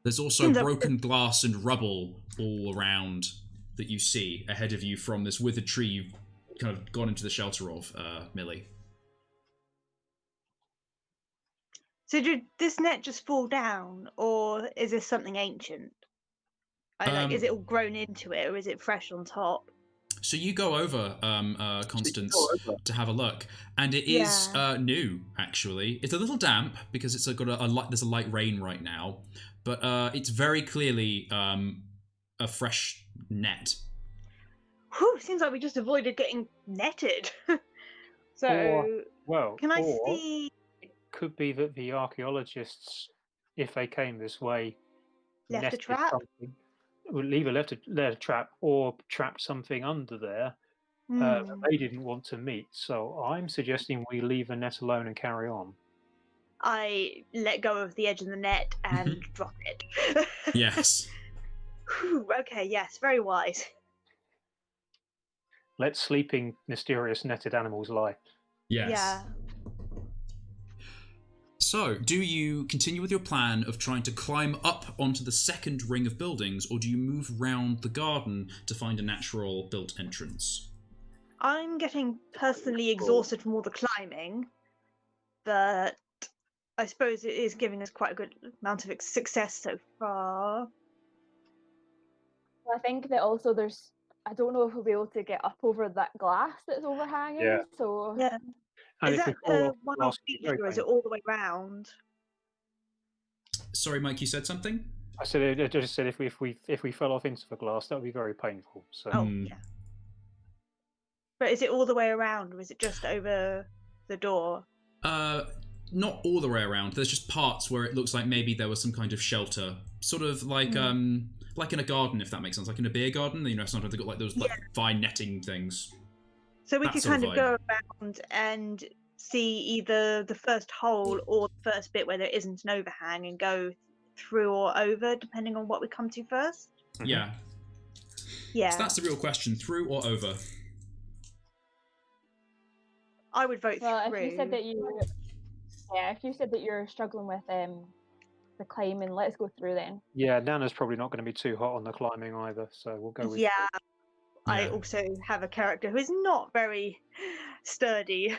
There's also broken glass and rubble all around that you see ahead of you from this withered tree you've kind of gone into the shelter of, Millie. So did this net just fall down, or is this something ancient? Is it all grown into it, or is it fresh on top? So you go over, Constance, to have a look, and it is new. Actually, it's a little damp because it's got there's a light rain right now, but it's very clearly a fresh net. Whew, seems like we just avoided getting netted. So, can I see? It could be that the archaeologists, if they came this way, Left a netted trap? something. Well, either left a trap or trapped something under there that they didn't want to meet. So I'm suggesting we leave the net alone and carry on. I let go of the edge of the net and drop it. Yes. Whew, okay, yes, very wise. Let sleeping, mysterious, netted animals lie. Yes. Yeah. So, do you continue with your plan of trying to climb up onto the second ring of buildings, or do you move round the garden to find a natural built entrance? I'm getting personally exhausted from all the climbing, but I suppose it is giving us quite a good amount of success so far. I think that also I don't know if we'll be able to get up over that glass that's overhanging. Yeah. So Yeah. And Is if we that fall off one the off glass, it'd be feature, very or is it painful. all the way round? Sorry, Mike, you said something? I just said if we fell off into the glass, that would be very painful. So Oh, yeah. But is it all the way around, or is it just over the door? Not all the way around. There's just parts where it looks like maybe there was some kind of shelter, sort of like in a garden, if that makes sense, like in a beer garden. You know, sometimes they've got like those like vine netting things. So we That could sort of kind of go around and see either the first hole or the first bit where there isn't an overhang and go through or over, depending on what we come to first. Yeah. Yeah. So that's the real question: through or over? I would vote well, through. if you said that you're struggling with the climbing, let's go through then. yeah, Nana's probably not going to be too hot on the climbing either. So we'll go with. Yeah. I also have a character who is not very sturdy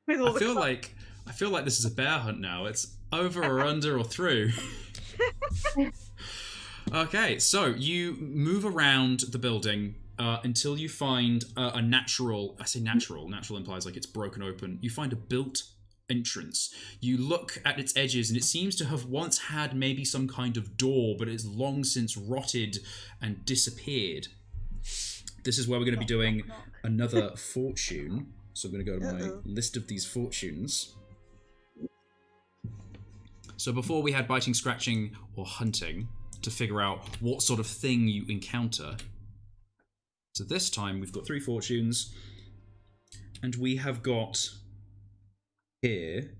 with all I feel like this is a bear hunt now. It's over or under or through. Okay, so you move around the building until you find a natural. I say natural. Natural implies like it's broken open. You find a built entrance. You look at its edges, and it seems to have once had maybe some kind of door, but it's long since rotted and disappeared. This is where we're going to be doing another fortune. So I'm going to go to my list of these fortunes. So before we had biting, scratching, or hunting to figure out what sort of thing you encounter. So this time we've got 3 fortunes. And we have got here...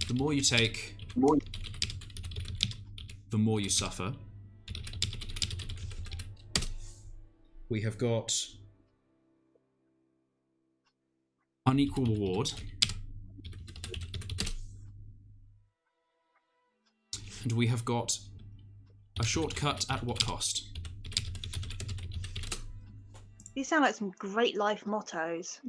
The more you take, the more you suffer. We have got unequal reward. And we have got a shortcut at what cost? These sound like some great life mottos.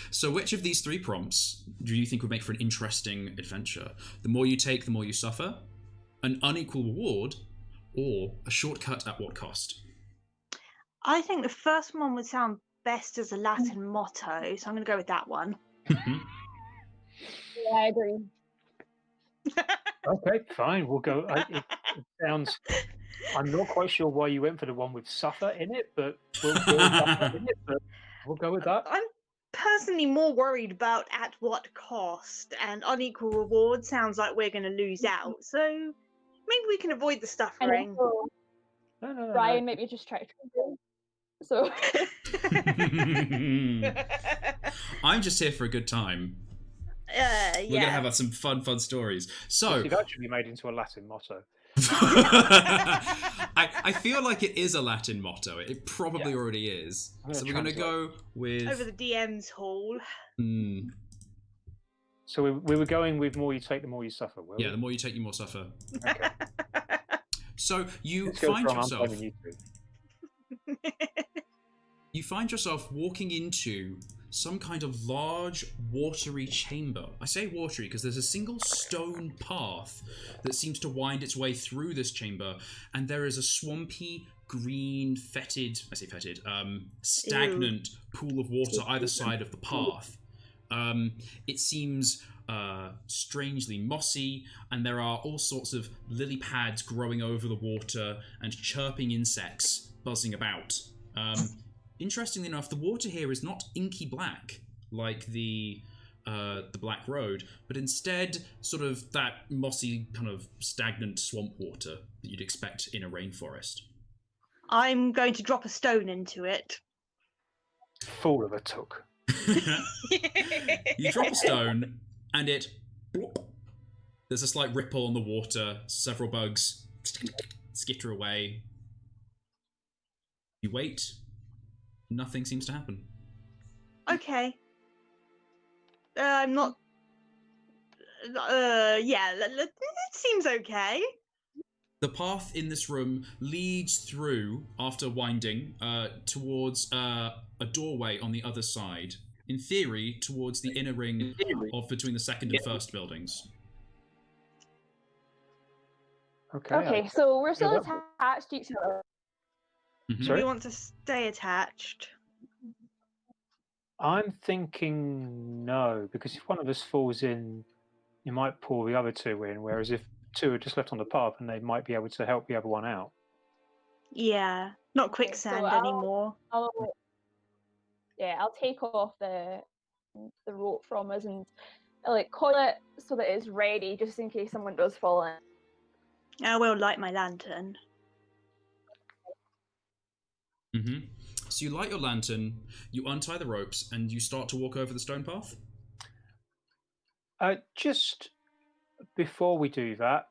So which of these 3 prompts do you think would make for an interesting adventure? The more you take, the more you suffer? An unequal reward? Or a shortcut at what cost? I think the first one would sound best as a Latin motto, so I'm going to go with that one. Yeah, I agree. Okay, fine. We'll go. It sounds. I'm not quite sure why you went for the one with suffer in it, but we'll go with that. I'm personally more worried about at what cost, and unequal reward sounds like we're going to lose out. So maybe we can avoid the And suffering. also, No. Brian maybe just try to trigger. So I'm just here for a good time. Yeah. We're gonna have some fun stories. So That should be made into a Latin motto. I feel like it is a Latin motto. It probably already is. So we're gonna go with over the DM's hall. So we were going with more you take, the more you suffer. Yeah, the more you take, the more suffer. Okay. So you Let's go find from yourself. I'm you two. You find yourself walking into some kind of large watery chamber. I say watery because there's a single stone path that seems to wind its way through this chamber, and there is a swampy, green, stagnant pool of water either side of the path. It seems strangely mossy, and there are all sorts of lily pads growing over the water and chirping insects buzzing about. Interestingly enough, the water here is not inky black like the Black Road, but instead sort of that mossy kind of stagnant swamp water that you'd expect in a rainforest. I'm going to drop a stone into it. Fool of a took. You drop a stone, and it... Bloop. There's a slight ripple on the water. Several bugs skitter away. You wait. Nothing seems to happen. Okay. I'm not. Yeah, it seems okay. The path in this room leads through, after winding, towards a doorway on the other side. In theory, towards the inner ring of between the second and first buildings. okay, so we're still attached to each other. Do we want to stay attached? I'm thinking no, because if one of us falls in, you might pull the other two in, whereas if two are just left on the path, and they might be able to help the other one out. Yeah, not quicksand anymore. I'll take off the rope from us and coil it so that it's ready just in case someone does fall in. I will light my lantern. So you light your lantern, you untie the ropes, and you start to walk over the stone path? Just before we do that,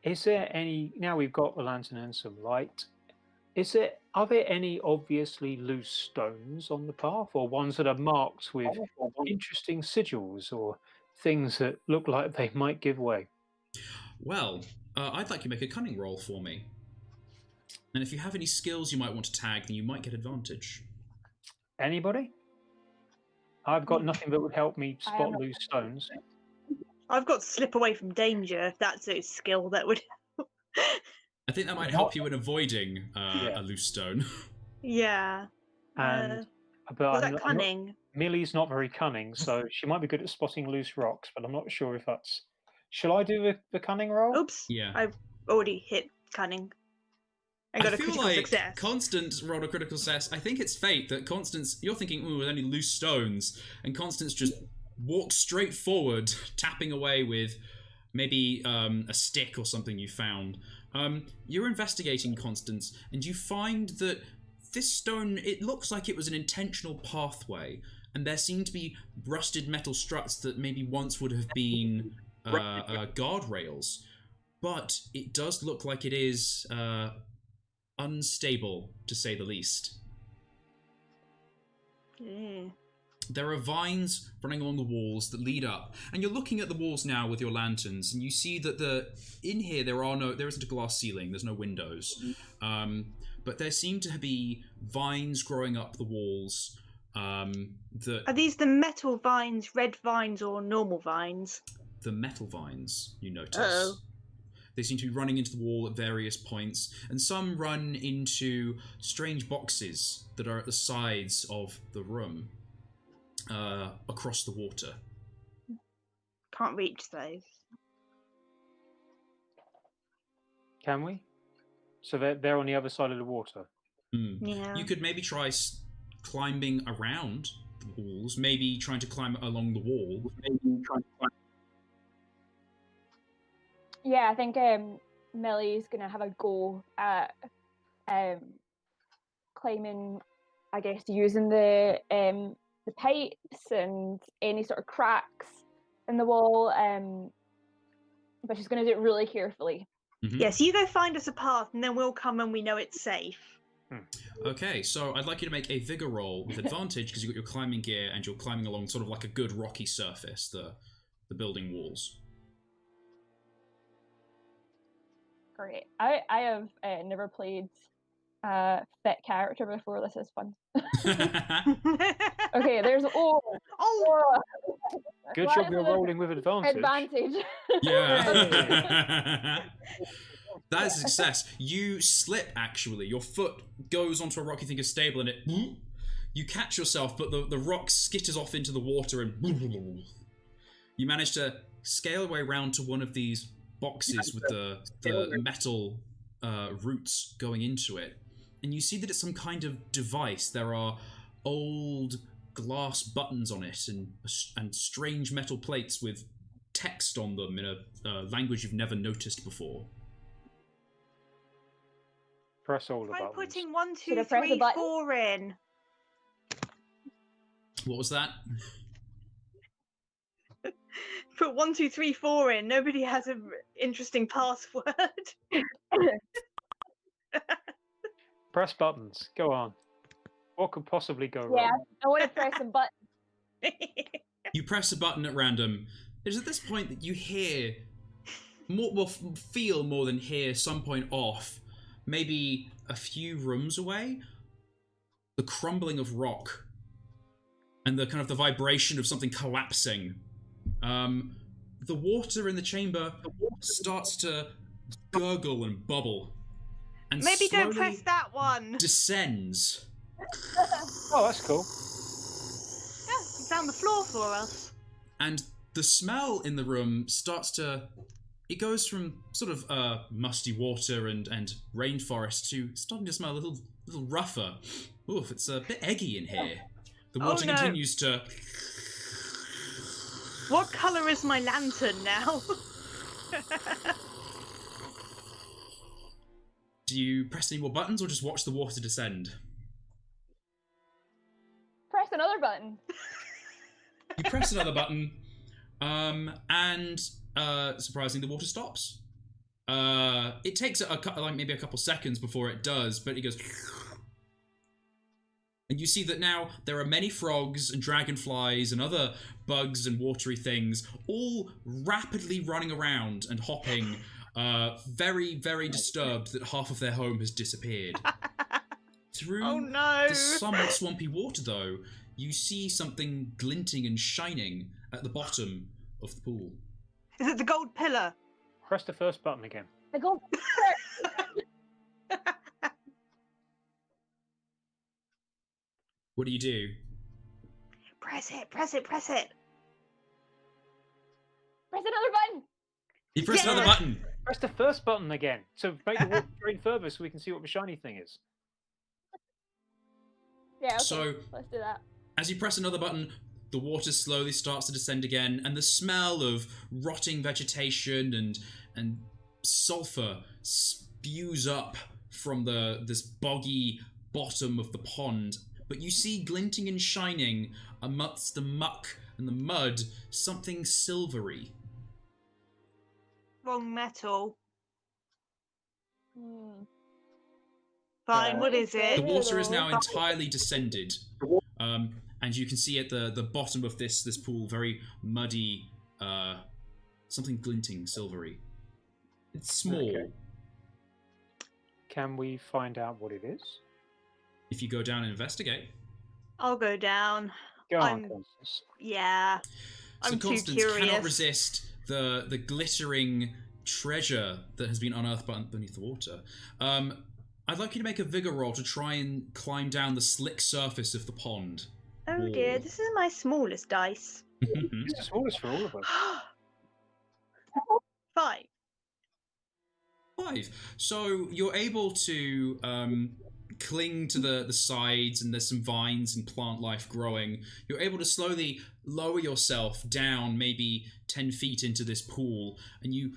is there any... Now we've got the lantern and some light, are there any obviously loose stones on the path, or ones that are marked with interesting sigils or things that look like they might give way? Well, I'd like you to make a cunning roll for me. And if you have any skills you might want to tag, then you might get advantage. Anybody? I've got nothing that would help me spot loose stones. I've got slip away from danger, if that's a skill that would help. I think that might help you in avoiding a loose stone. Yeah. And was that cunning? Millie's not very cunning, so she might be good at spotting loose rocks, but I'm not sure if that's... Shall I do the cunning roll? Oops. Yeah. I've already hit cunning. I got a critical success. Constance rolled a critical success. I think it's fate that Constance... You're thinking, ooh, with only loose stones, and Constance just walks straight forward, tapping away with maybe a stick or something you found. You're investigating, Constance, and you find that this stone, it looks like it was an intentional pathway, and there seem to be rusted metal struts that maybe once would have been guardrails, but it does look like it is unstable, to say the least. There are vines running along the walls that lead up, and you're looking at the walls now with your lanterns, and you see that in here there isn't a glass ceiling, there's no windows, but there seem to be vines growing up the walls. Are these the metal vines, red vines, or normal vines? The metal vines, you notice. Uh-oh. They seem to be running into the wall at various points, and some run into strange boxes that are at the sides of the room, across the water. Can't reach those. Can we? So they're on the other side of the water. Yeah. You could maybe try climbing around the walls, maybe trying to climb along the wall. Yeah, I think Millie's gonna have a go at climbing. I guess using the pipes and any sort of cracks in the wall. But she's gonna do it really carefully. Mm-hmm. Yes, you go find us a path, and then we'll come when we know it's safe. Okay, so I'd like you to make a vigor roll with advantage because you've got your climbing gear and you're climbing along sort of like a good rocky surface, the building walls. Great. I have never played a fit character before. This is fun. Okay, there's Good job you're rolling with advantage. Yeah. That is a success. You slip, actually. Your foot goes onto a rock you think is stable, and you catch yourself, but the rock skitters off into the water, and you manage to scale your way around to one of these boxes with the metal roots going into it. And you see that it's some kind of device. There are old glass buttons on it and strange metal plates with text on them in a language you've never noticed before. Press all the I'm buttons. putting 1, 2, Should I press the 3, button? 4 in. What was that? Put 1, 2, 3, 4 in. Nobody has an interesting password. Press buttons. Go on. What could possibly go Yeah, wrong? I want to press some buttons. You press a button at random. It is at this point that you hear, feel more than hear, some point off, maybe a few rooms away, the crumbling of rock and the kind of the vibration of something collapsing. The water in the chamber starts to gurgle and bubble, and Maybe don't slowly press that one. descends. Oh, that's cool. Yeah, it's down the floor for us. And the smell in the room starts to... It goes from sort of musty water and rainforest to starting to smell a little rougher. Oof, it's a bit eggy in here. The water continues to... What colour is my lantern now? Do you press any more buttons or just watch the water descend? Press another button. You press another button, and surprisingly, the water stops. It takes maybe a couple seconds before it does, but it goes... And you see that now there are many frogs and dragonflies and other bugs and watery things, all rapidly running around and hopping, very, very disturbed that half of their home has disappeared. Through the somewhat swampy water, though, you see something glinting and shining at the bottom of the pool. Is it the gold pillar? Press the first button again. I go. What do you do? Press it, press it, press it. Press another button. You press another button. Press the first button again. So make the water drain further so we can see what the shiny thing is. Yeah, okay. So, let's do that. as you press another button, the water slowly starts to descend again, and the smell of rotting vegetation and sulfur spews up from this boggy bottom of the pond. But you see glinting and shining amongst the muck and the mud something silvery. Wrong metal. Fine, what is it? The water is now entirely descended, and you can see at the bottom of this pool very muddy, something glinting silvery. It's small. Okay. Can we find out what it is? If you go down and investigate. I'll go down. Go on, Constance. Yeah. So I'm too Constance curious. cannot resist the glittering treasure that has been unearthed beneath the water. I'd like you to make a vigor roll to try and climb down the slick surface of the pond. Oh dear, this is my smallest dice. It's the smallest for all of us. 5. 5. So you're able to cling to the sides, and there's some vines and plant life growing. You're able to slowly lower yourself down maybe 10 feet into this pool, and you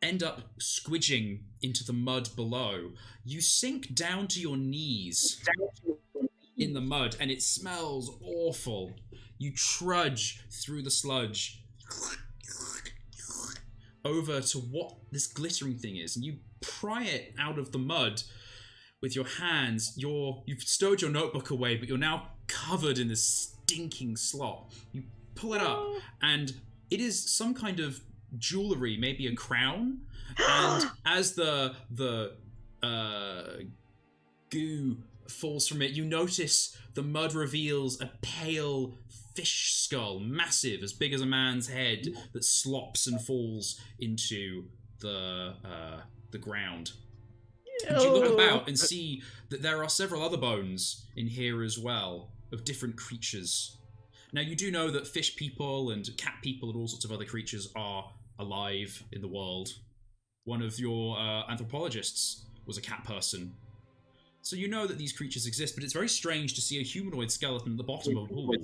end up squidging into the mud below. You sink down to your knees in the mud, and it smells awful. You trudge through the sludge over to what this glittering thing is, and you pry it out of the mud with your hands. You've stowed your notebook away, but you're now covered in this stinking slop. You pull it up, and it is some kind of jewelry, maybe a crown. And as the goo falls from it, you notice the mud reveals a pale fish skull, massive, as big as a man's head, that slops and falls into the ground. And you look about and see that there are several other bones in here as well, of different creatures. Now, you do know that fish people and cat people and all sorts of other creatures are alive in the world. One of your anthropologists was a cat person. So you know that these creatures exist, but it's very strange to see a humanoid skeleton at the bottom of a pool.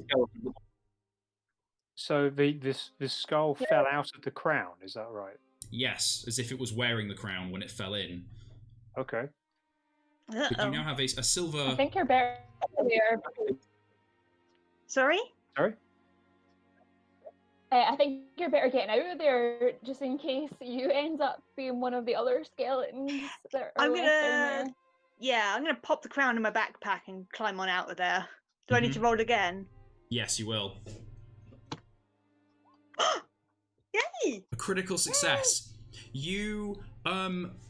So this skull fell out of the crown, is that right? Yes, as if it was wearing the crown when it fell in. Okay. But you now have a silver... I think you're better there. Sorry? Sorry? I think you're better getting out of there, just in case you end up being one of the other skeletons that are I'm left down there. Yeah, I'm gonna pop the crown in my backpack and climb on out of there. Do I need to roll again? Yes, you will. Yay! A critical success. You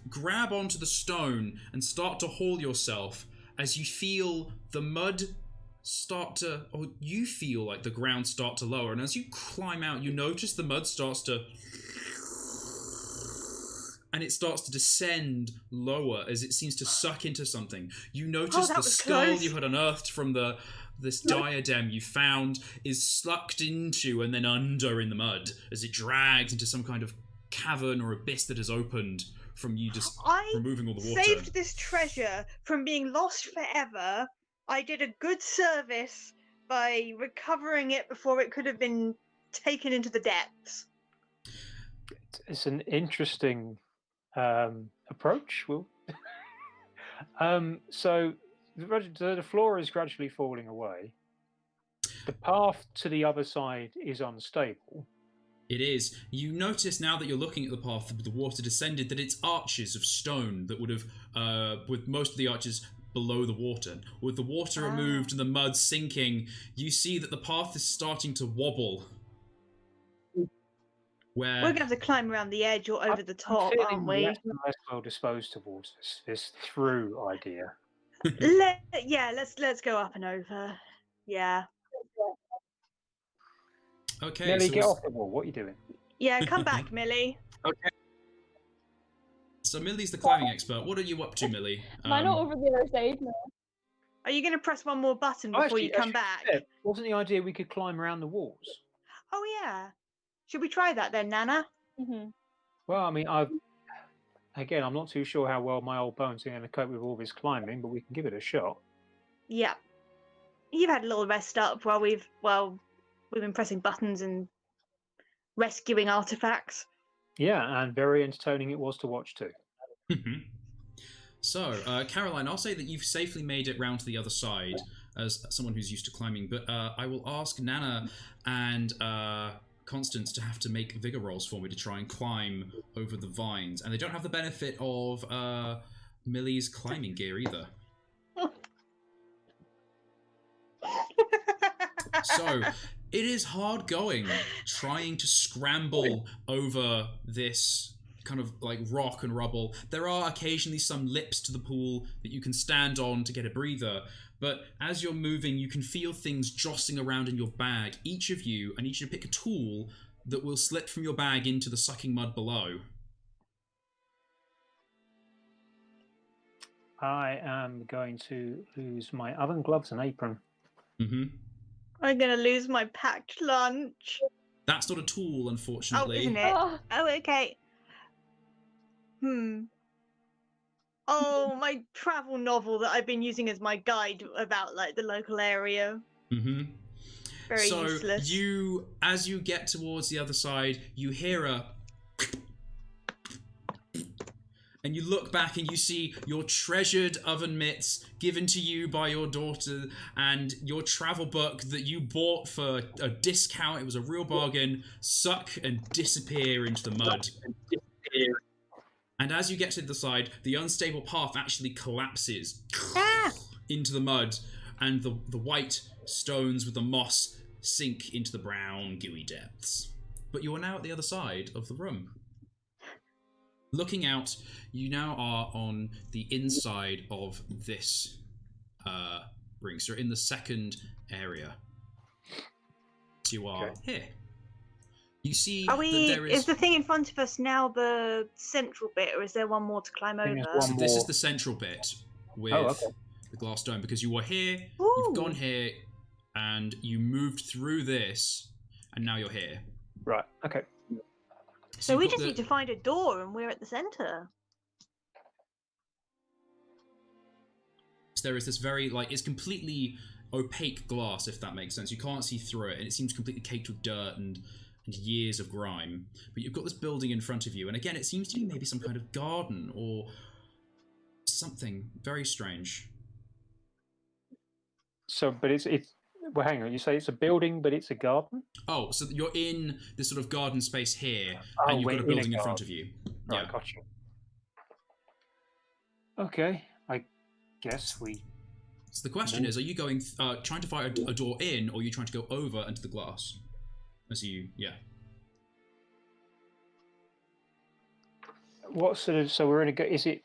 grab onto the stone and start to haul yourself as you feel the mud start to, or you feel like the ground start to lower, and as you climb out, you notice the mud starts to, and it starts to descend lower as it seems to suck into something. You notice the skull you had unearthed from this diadem you found is sucked into and then under in the mud as it drags into some kind of cavern or abyss that has opened from you just removing all the water. Saved this treasure from being lost forever. I did a good service by recovering it before it could have been taken into the depths. It's an interesting approach, Will. So the floor is gradually falling away. The path to the other side is unstable. It is. You notice now that you're looking at the path the water descended that it's arches of stone that would have, with most of the arches below the water. With the water removed and the mud sinking, you see that the path is starting to wobble. We're going to have to climb around the edge or over the top, aren't we? Less and less well disposed towards this through idea. Let's go up and over. Yeah. Okay. Millie, so get off the wall. What are you doing? Yeah, come back, Millie. Okay. So Millie's the climbing expert. What are you up to, Millie? Am I not over the other side now? Are you going to press one more button before you come back? Wasn't the idea we could climb around the walls? Oh yeah. Should we try that then, Nana? Mm-hmm. Well, I mean, I'm not too sure how well my old bones are going to cope with all this climbing, but we can give it a shot. Yeah. You've had a little rest up while we've been pressing buttons and rescuing artifacts. Yeah, and very entertaining it was to watch too. So, Caroline, I'll say that you've safely made it round to the other side as someone who's used to climbing, but I will ask Nana and Constance to have to make vigor rolls for me to try and climb over the vines, and they don't have the benefit of Millie's climbing gear either. So, it is hard going trying to scramble over this kind of like rock and rubble. There are occasionally some lips to the pool that you can stand on to get a breather, but as you're moving, you can feel things jostling around in your bag. Each of you, I need you to pick a tool that will slip from your bag into the sucking mud below. I am going to lose my oven gloves and apron. Mm-hmm. I'm gonna lose my packed lunch. That's not a tool, Oh, unfortunately. isn't it? Oh, Oh, okay. Oh, my travel novel that I've been using as my guide about like the local area. Mm-hmm. Very So useless. as you get towards the other side, you hear a, and you look back and you see your treasured oven mitts given to you by your daughter, and your travel book that you bought for a discount. It was a real bargain. Suck and disappear into the mud. And as you get to the side, the unstable path actually collapses into the mud, and the white stones with the moss sink into the brown, gooey depths. But you are now at the other side of the room. Looking out, you now are on the inside of this ring. So you're in the second area. So you are here. You see Are we? that there Is the thing in front of us now the central bit, or is there one more to climb think there's over? one So this is more. the central bit with okay. the glass dome, because you were here, Ooh. you've gone here, and you moved through this, and now you're here. Right. Okay. So you've we got just the- need to find a door, and we're at the center. There is this very, like, it's completely opaque glass, if that makes sense. You can't see through it, and it seems completely caked with dirt and years of grime. But you've got this building in front of you, and again, it seems to be maybe some kind of garden or something very strange. So, but it's. Well, hang on. You say it's a building, but it's a garden. Oh, so you're in this sort of garden space here, Oh, and you've got we're a in a building in front garden. of you. Right. Yeah. Gotcha. Okay. I guess we. So the question is, are you going trying to find a door in, or are you trying to go over into the glass? What sort of? So we're in a.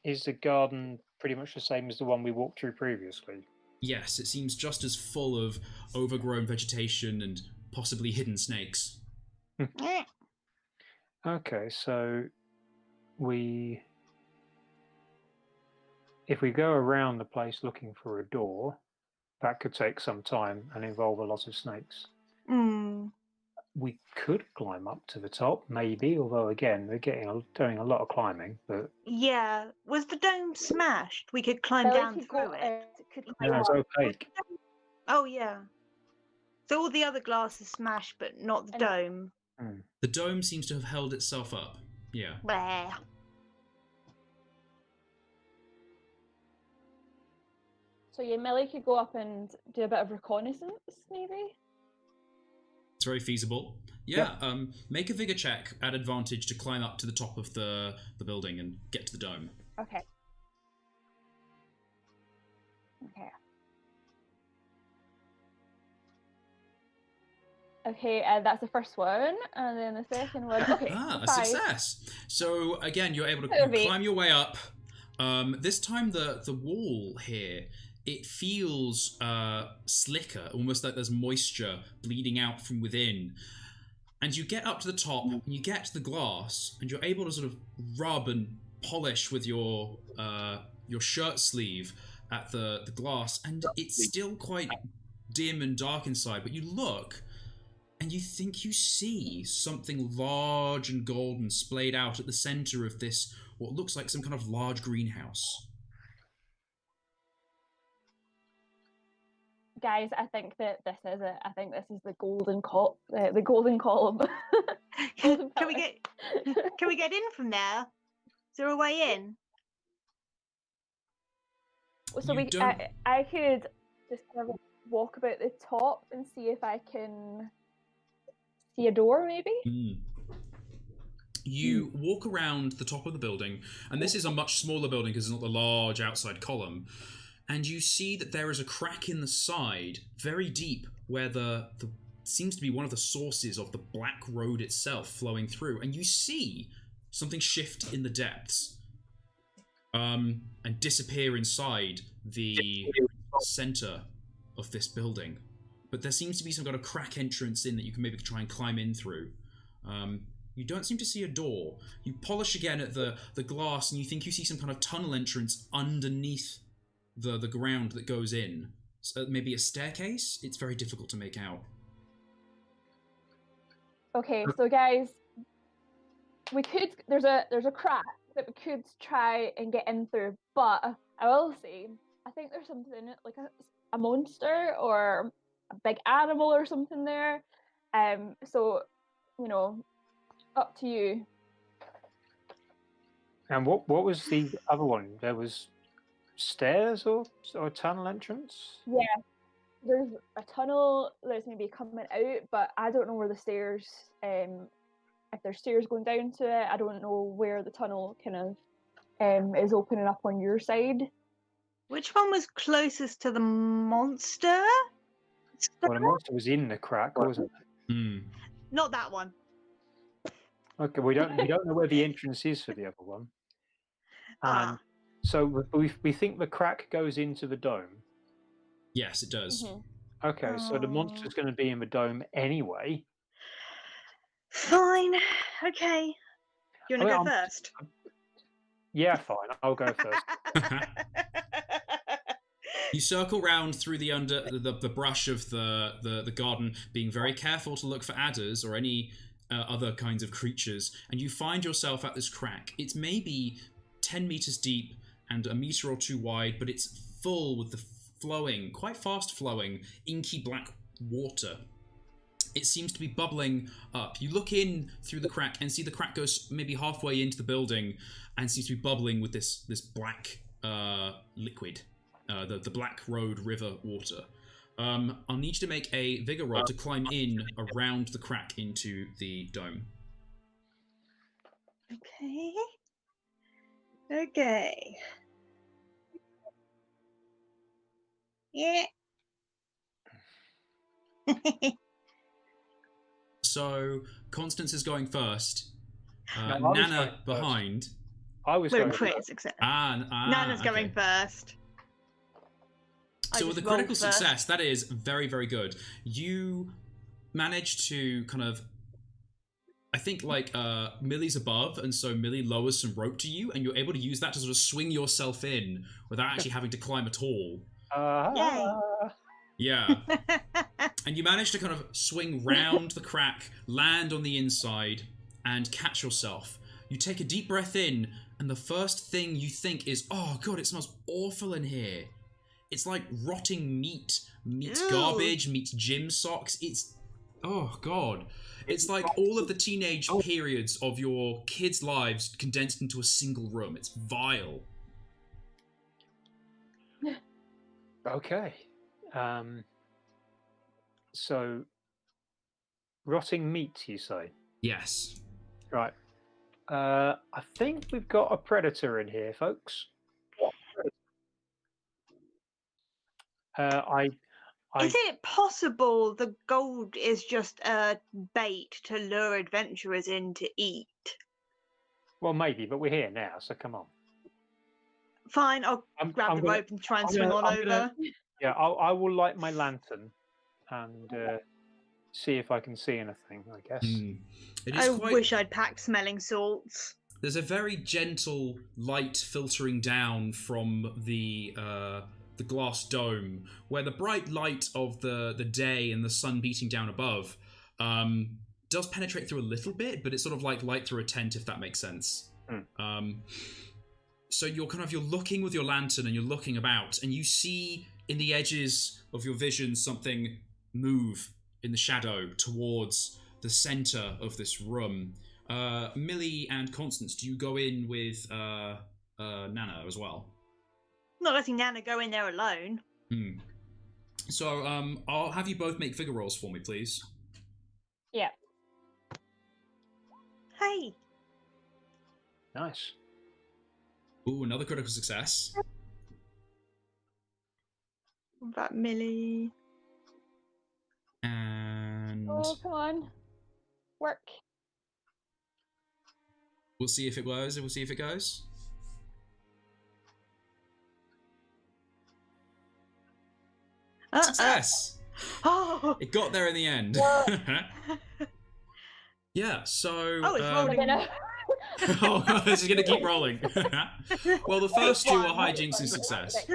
Is the garden pretty much the same as the one we walked through previously? Yes, it seems just as full of overgrown vegetation and possibly hidden snakes. Okay, so if we go around the place looking for a door, that could take some time and involve a lot of snakes. Hmm. We could climb up to the top, maybe, although again, we're doing a lot of climbing, but Yeah. Was the dome smashed? We could climb Billy down could through go, it. could no, climb it's up. opaque. Oh yeah. So all the other glass is smashed, but not the And- dome. The dome seems to have held itself up. Yeah. Bleh. So yeah, Millie could go up and do a bit of reconnaissance, maybe. It's very feasible. Yeah, make a vigor check at advantage to climb up to the top of the building and get to the dome. Okay. Okay. Okay, that's the first one, and then the second one. Okay, A 5. success. So again, you're able to Bit of it. climb your way up. This time the wall here, it feels slicker, almost like there's moisture bleeding out from within. And you get up to the top, and you get to the glass, and you're able to sort of rub and polish with your shirt sleeve at the glass, and it's still quite dim and dark inside, but you look, and you think you see something large and golden splayed out at the center of this, what looks like some kind of large greenhouse. Guys, I think that this is it. I think this is the golden the golden column. Can we get in from there? Is there a way in? So You don't- I could just kind of walk about the top and see if I can see a door, maybe. You walk around the top of the building, and this is a much smaller building because it's not the large outside column, and you see that there is a crack in the side, very deep, where the seems to be one of the sources of the Black Road itself flowing through, and you see something shift in the depths and disappear inside the center of this building. But there seems to be some kind of crack entrance in that you can maybe try and climb in through. You don't seem to see a door. You polish again at the glass, and you think you see some kind of tunnel entrance underneath the ground that goes in. So maybe a staircase? It's very difficult to make out. Okay, so guys, there's a crack that we could try and get in through, but I will say, I think there's something like a monster or a big animal or something there. So, up to you. And what was the other one? There was stairs or a tunnel entrance? Yeah, there's a tunnel that's maybe coming out, but I don't know where the stairs, if there's stairs going down to it. I don't know where the tunnel kind of is opening up on your side. Which one was closest to the monster? Well, the monster was in the crack, wasn't it? Not that one. Okay, we don't know where the entrance is for the other one. So we think the crack goes into the dome. Yes, it does. Mm-hmm. Okay, so the monster's going to be in the dome anyway. Fine. Okay. You want to go first? Yeah, fine. I'll go first. You circle round through the brush of the garden, being very careful to look for adders or any other kinds of creatures, and you find yourself at this crack. It's maybe 10 meters deep and a meter or two wide, but it's full with the quite fast flowing, inky black water. It seems to be bubbling up. You look in through the crack and see the crack goes maybe halfway into the building and seems to be bubbling with this black liquid, the Black Road River water. I'll need you to make a vigor roll to climb in around the crack into the dome. Okay. Yeah. So Constance is going first. No, Nana behind. I was We're going pretty first. success. Nana's going first. So with a critical success, that is very, very good. You manage to kind of, I think Millie's above, and so Millie lowers some rope to you, and you're able to use that to sort of swing yourself in without actually having to climb at all. Yay. Yeah. And you manage to kind of swing round the crack, land on the inside, and catch yourself. You take a deep breath in, and the first thing you think is, oh god, it smells awful in here. It's like rotting meat, meets garbage, meets gym socks. It's, oh god. It's like all of the teenage periods of your kids' lives condensed into a single room. It's vile. Okay. So, rotting meat, you say? Yes. Right. I think we've got a predator in here, folks. Is it possible the gold is just a bait to lure adventurers in to eat? Well, maybe, but we're here now, so come on. Fine, I'll grab the rope and try and swing on over. I will light my lantern and see if I can see anything, I guess. I wish I'd packed smelling salts. There's a very gentle light filtering down from the glass dome, where the bright light of the day and the sun beating down above does penetrate through a little bit, but it's sort of like light through a tent, if that makes sense. So you're looking with your lantern and you're looking about, and you see in the edges of your vision something move in the shadow towards the center of this room. Millie and Constance, do you go in with Nana as well? Not letting Nana go in there alone. So I'll have you both make figure rolls for me, please. Yeah. Hey. Nice. Ooh, another critical success. What about Millie? And Oh, come on. Work. we'll see if it goes. We'll see if it goes. Success! Oh. It got there in the end. Yeah, so... Oh, it's rolling. I don't know. oh, this is going to keep rolling. Well, the first two are hijinks and success.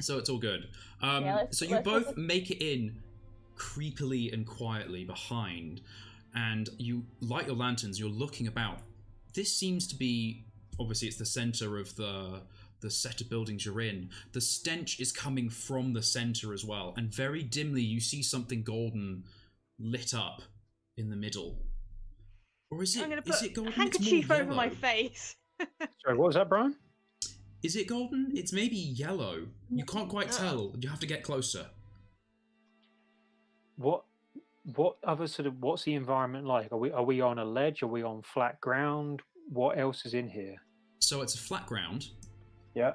So it's all good. So you both make it in creepily and quietly behind, and you light your lanterns. You're looking about. This seems to be, obviously it's the center of the set of buildings you're in. The stench is coming from the center as well, and very dimly you see something golden lit up in the middle. Or is it? I'm going to is put it golden? a handkerchief It's more over my yellow. face. Sorry, what was that, Brian? Is it golden? It's maybe yellow. You can't quite tell. You have to get closer. What other sort of, what's the environment like? Are we on a ledge? Are we on flat ground? What else is in here? So it's a flat ground, Yeah.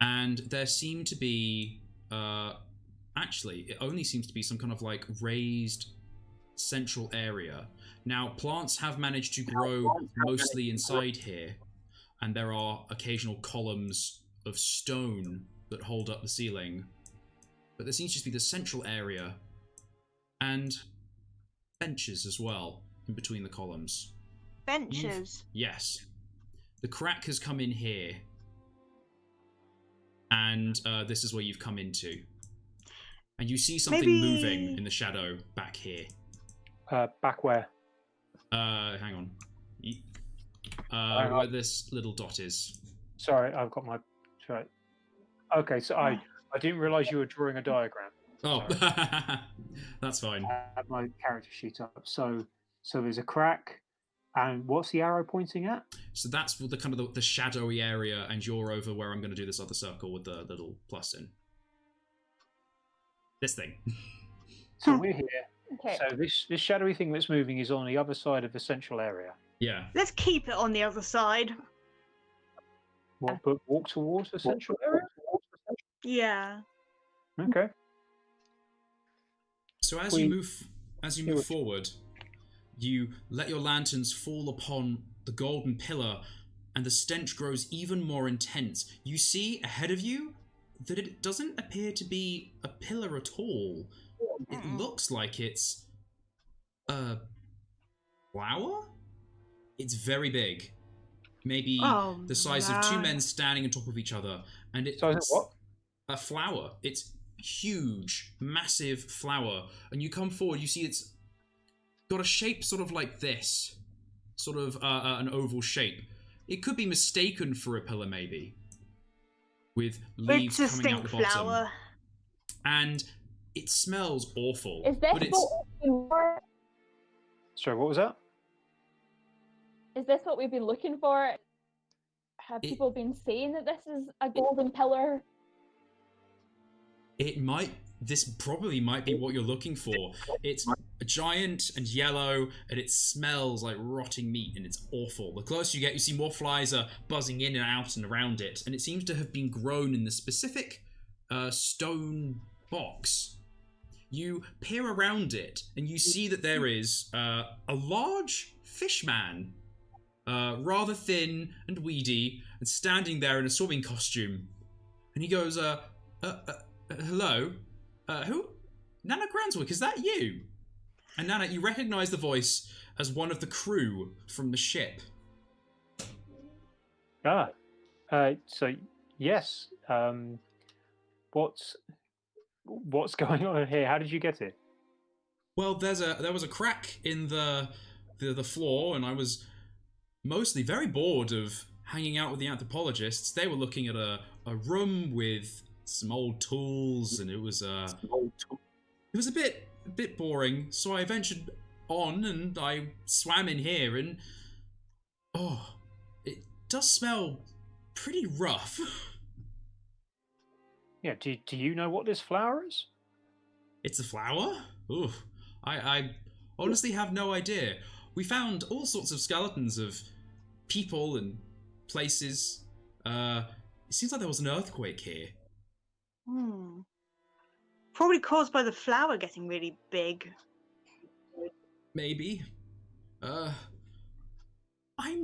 and there seem to be actually it only seems to be some kind of like raised central area. Now plants have managed to grow mostly inside here, and there are occasional columns of stone that hold up the ceiling, but there seems to just be the central area and benches as well in between the columns. Benches. Yes. The crack has come in here, and this is where you've come into. And you see something moving in the shadow back here. Back where? Hang on. Where this little dot is. Sorry, I've got my... Sorry. Okay, so I didn't realise you were drawing a diagram. Oh, that's fine. I had my character sheet up. So there's a crack, and what's the arrow pointing at? So that's the kind of the shadowy area, and you're over where I'm going to do this other circle with the little plus in. This thing. So we're here. Okay. So this shadowy thing that's moving is on the other side of the central area. Yeah. Let's keep it on the other side. What, but walk towards the central area? Yeah. Okay. So as you move forward, you let your lanterns fall upon the golden pillar, and the stench grows even more intense. You see ahead of you that it doesn't appear to be a pillar at all. It looks like it's a flower? It's very big. Maybe the size of two men standing on top of each other. And it's what? A flower. It's huge, massive flower. And you come forward, you see it's got a shape sort of like this. Sort of an oval shape. It could be mistaken for a pillar, maybe. With leaves It's a coming out the stink bottom. flower. And it smells awful. Is this but it's what we've been for? Sorry, what was that? Is this what we've been looking for? Have people been saying that this is a golden pillar? This probably might be what you're looking for. It's giant and yellow, and it smells like rotting meat, and it's awful. The closer you get, you see more flies are buzzing in and out and around it, and it seems to have been grown in the specific stone box. You peer around it, and you see that there is a large fishman, rather thin and weedy, and standing there in a swimming costume. And he goes, hello? Who? Nana Granswick, is that you? And Nana, you recognise the voice as one of the crew from the ship. So yes. What's going on here? How did you get it? Well, there was a crack in the floor, and I was mostly very bored of hanging out with the anthropologists. They were looking at a room with some old tools, and it was a bit boring. So I ventured on, and I swam in here, and it does smell pretty rough. Yeah. Do you know what this flower is? It's a flower? Ooh, I honestly have no idea. We found all sorts of skeletons of people and places. It seems like there was an earthquake here. Probably caused by the flower getting really big. Maybe. I'm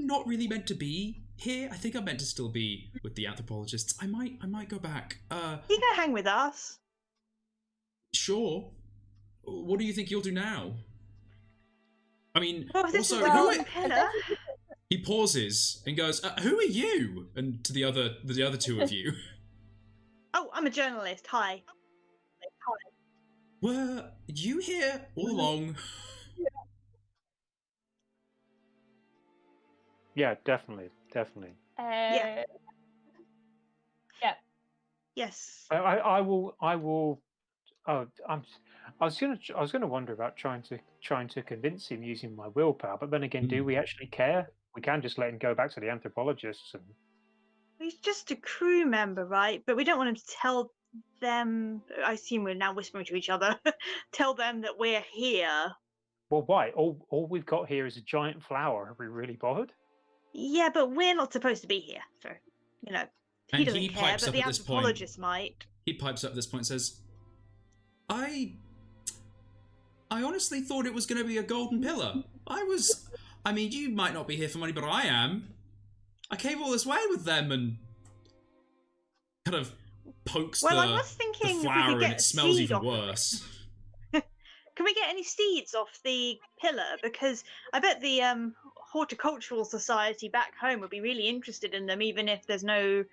not really meant to be here. I think I'm meant to still be with the anthropologists. I might go back. You can hang with us. Sure. what do you think you'll do now? I mean, Well, if this also, is the who golden pillar. he pauses and goes, "Who are you?" And to the other two of you, Oh, I'm a journalist. Hi. were you here all along? Yeah, definitely. Yeah. Yeah. Yes. I will. Oh, I was gonna wonder about trying to convince him using my willpower, but then again, do we actually care? We can just let him go back to the anthropologists and. He's just a crew member, right? But we don't want him to tell them. I assume we're now whispering to each other. Tell them that we're here. Well, why? All we've got here is a giant flower. Are we really bothered? Yeah, but we're not supposed to be here. So, he And doesn't he care, pipes but up the at this point. anthropologist might. He pipes up at this point and says, I honestly thought it was going to be a golden pillar. I mean, you might not be here for money, but I am. I came all this way with them and kind of pokes Well, I the was thinking if we flower could and get it a smells seed even off of it. worse. Can we get any seeds off the pillar? Because I bet the horticultural society back home would be really interested in them, even if there's no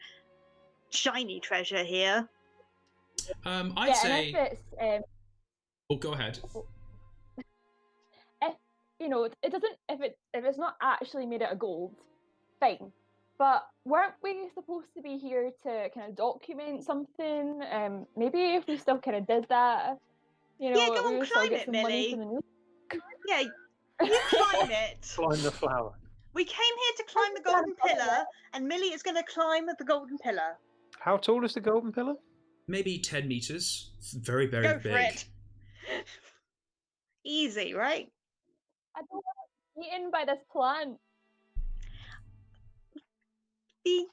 shiny treasure here. I'd say... And if it's, oh, go ahead. if it doesn't, if it's not actually made out of gold, fine. But weren't we supposed to be here to kind of document something? Maybe if we still kind of did that, Yeah, go we on, would still climb get it, some money Millie. from the news. Yeah, you climb it. Climb the flower. We came here to climb the golden pillar, and Millie is going to climb the golden pillar. How tall is the golden pillar? Maybe 10 meters. It's very, very Go big. for it. Easy, right? I don't want to be eaten by this plant.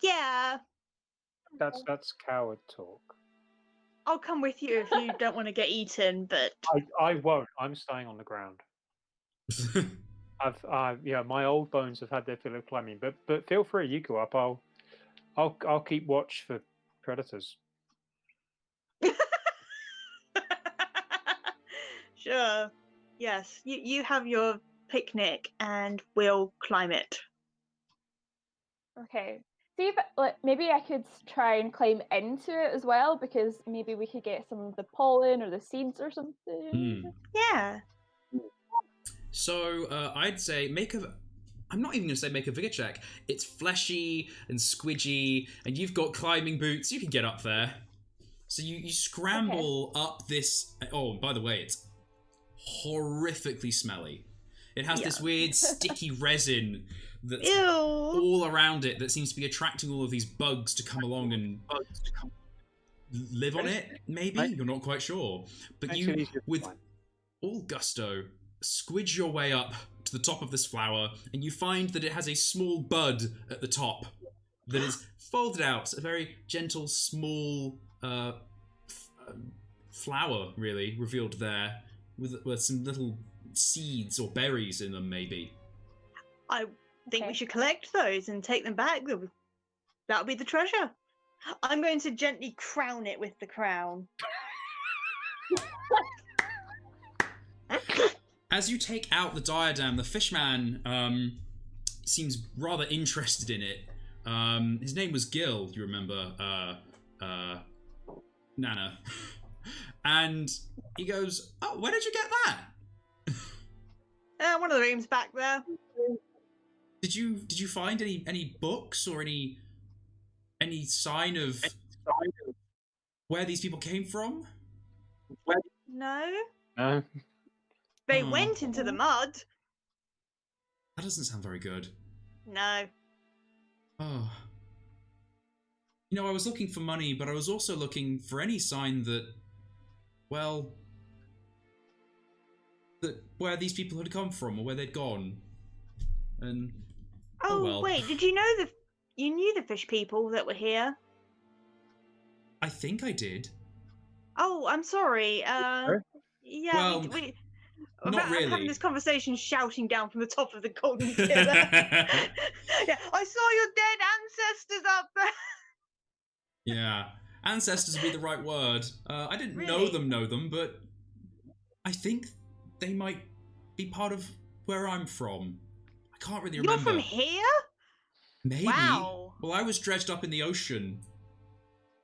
Yeah. That's coward talk. I'll come with you if you don't want to get eaten, but I won't. I'm staying on the ground. My old bones have had their fill of climbing, but feel free, you go up. I'll keep watch for predators. Sure. Yes, you have your picnic, and we'll climb it. Okay. See if maybe I could try and climb into it as well, because maybe we could get some of the pollen or the seeds or something. Yeah. So I'd say I'm not even going to say make a vigor check. It's fleshy and squidgy, and you've got climbing boots. You can get up there. So you scramble up this... Oh, by the way, it's horrifically smelly. It has this weird sticky resin that's all around it that seems to be attracting all of these bugs to come along and live on it, maybe? You're not quite sure. But you, with all gusto, squidge your way up to the top of this flower, and you find that it has a small bud at the top that is folded out, a very gentle, small flower, really, revealed there, with some little seeds or berries in them, maybe. I think we should collect those and take them back. That'll be the treasure. I'm going to gently crown it with the crown. As you take out the diadem, the fishman seems rather interested in it. His name was Gil, you remember, Nana. And he goes, "Oh, where did you get that?" One of the rooms back there. Did you find any books or any sign of where these people came from? No. No. They went into the mud. That doesn't sound very good. No. Oh. I was looking for money, but I was also looking for any sign that, well, that where these people had come from or where they'd gone. And well. Wait, did you know you knew the fish people that were here? I think I did. Oh, I'm sorry. Yeah, well, we not really. I'm having this conversation shouting down from the top of the golden pillar. Yeah, I saw your dead ancestors up there. Yeah, ancestors would be the right word. I didn't know them, but I think they might be part of where I'm from. I can't really You're remember. from here? Maybe. Wow. Well, I was dredged up in the ocean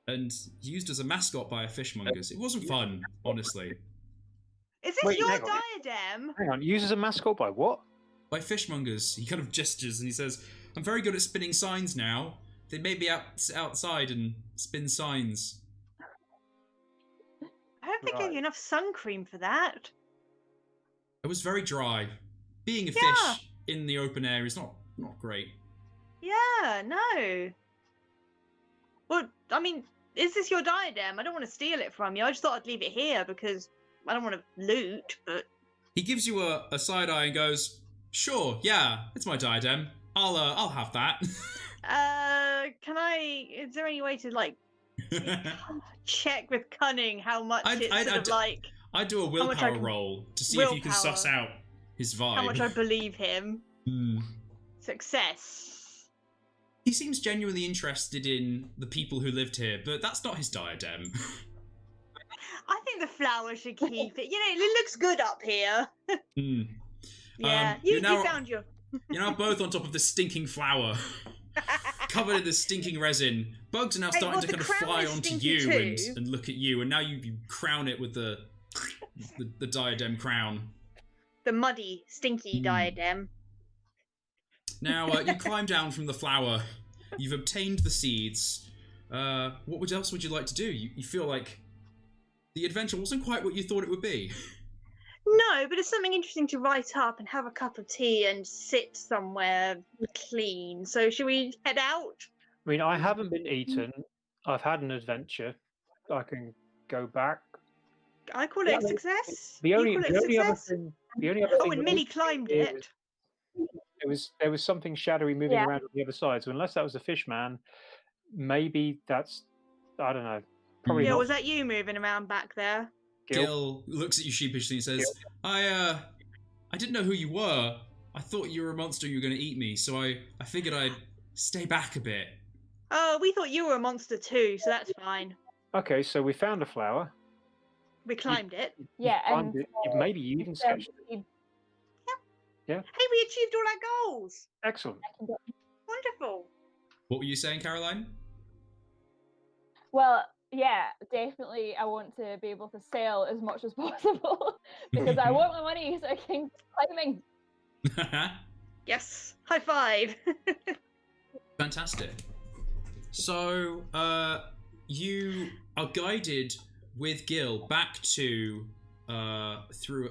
and used as a mascot by a fishmongers. It wasn't fun, honestly. Is this Wait, your hang on. diadem? Hang on, used as a mascot by what? By fishmongers. He kind of gestures and he says, I'm very good at spinning signs now. They made me outside and spin signs. I don't think I gave you enough sun cream for that. It was very dry. Being a Yeah. fish in the open air is not great. Yeah, no. Well, I mean, is this your diadem? I don't want to steal it from you. I just thought I'd leave it here because I don't want to loot, but... He gives you a side eye and goes, "Sure, yeah, it's my diadem. I'll have that." Can I... Is there any way to, like, check with cunning how much I'd do a much I willpower can- roll to see if you can suss willpower. out his vibe. how much I believe him? Hmm. Success. He seems genuinely interested in the people who lived here, but that's not his diadem. I think the flower should keep it. You know, it looks good up here. Hmm. Yeah, you're you now- found your... You're now both on top of the stinking flower, covered in the stinking resin. Bugs are now Hey, starting well, to the kind of crown fly is onto stinky you too. and look at you, and now you crown it with the diadem crown. The muddy, stinky diadem. Now, you climb down from the flower. You've obtained the seeds. What else would you like to do? You feel like the adventure wasn't quite what you thought it would be. No, but it's something interesting to write up and have a cup of tea and sit somewhere clean. So should we head out? I mean, I haven't been eaten. I've had an adventure. I can go back. I call Yeah, it I a mean, success. The You only, call it the a only other success? thing, the only other Oh, thing and that Millie was climbed is it. there was something shadowy moving Yeah. around on the other side. So unless that was a fish man, maybe that's, I don't know. Probably Yeah, not. was that you moving around back there? Gil looks at you sheepishly and says, I didn't know who you were. I thought you were a monster and you were going to eat me, so I figured I'd stay back a bit." Oh, we thought you were a monster too, so that's fine. Okay, so we found a flower. We climbed it. Yeah, Climbed and it. Maybe you even sketched it. Hey, we achieved all our goals. Excellent. Wonderful. What were you saying, Caroline? Well, yeah, definitely. I want to be able to sell as much as possible because I want my money so I can keep climbing. Yes. High five. Fantastic. So, you are guided with Gil back to through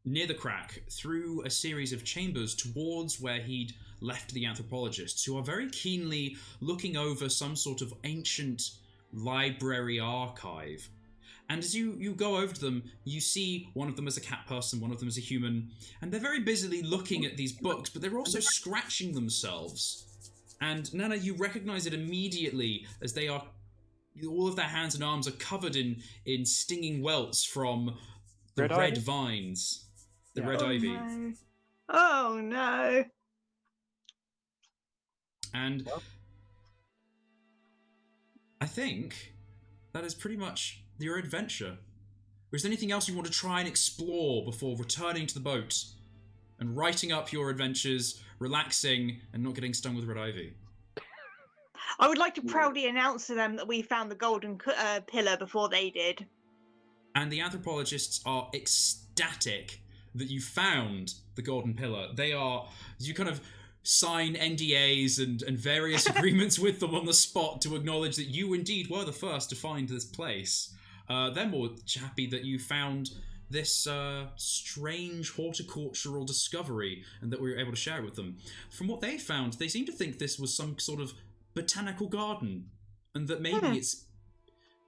near the crack through a series of chambers towards where he'd left the anthropologists, who are very keenly looking over some sort of ancient library archive. And as you go over to them, you see one of them as a cat person, one of them as a human, and they're very busily looking at these books, but they're also scratching themselves. And Nana, you recognize it immediately as they are, all of their hands and arms are covered in stinging welts from the Red red ivy? vines, the Yeah. red ivy. No. Oh no. And Well. I think that is pretty much your adventure. Or is there anything else you want to try and explore before returning to the boat and writing up your adventures, relaxing, and not getting stung with red ivy? I would like to proudly announce to them that we found the golden pillar before they did. And the anthropologists are ecstatic that you found the golden pillar. You kind of sign NDAs and various agreements with them on the spot to acknowledge that you indeed were the first to find this place. They're more happy that you found this strange horticultural discovery and that we were able to share it with them. From what they found, they seem to think this was some sort of botanical garden, and that maybe it's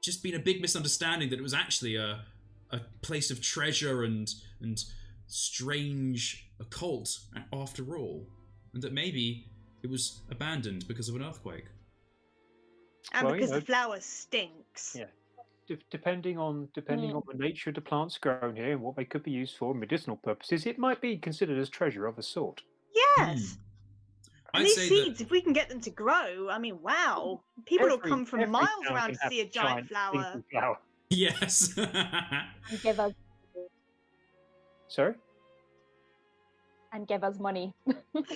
just been a big misunderstanding that it was actually a place of treasure and strange occult after all, and that maybe it was abandoned because of an earthquake. And Well, because you know- the flower stinks. Yeah. Depending on the nature of the plants grown here and what they could be used for medicinal purposes, it might be considered as treasure of a sort. Yes. And I'd these say seeds, if we can get them to grow, I mean, wow. People will come from Every miles town around can to have see a giant flower. stinky flower. Yes. Give us Sorry? And give us money.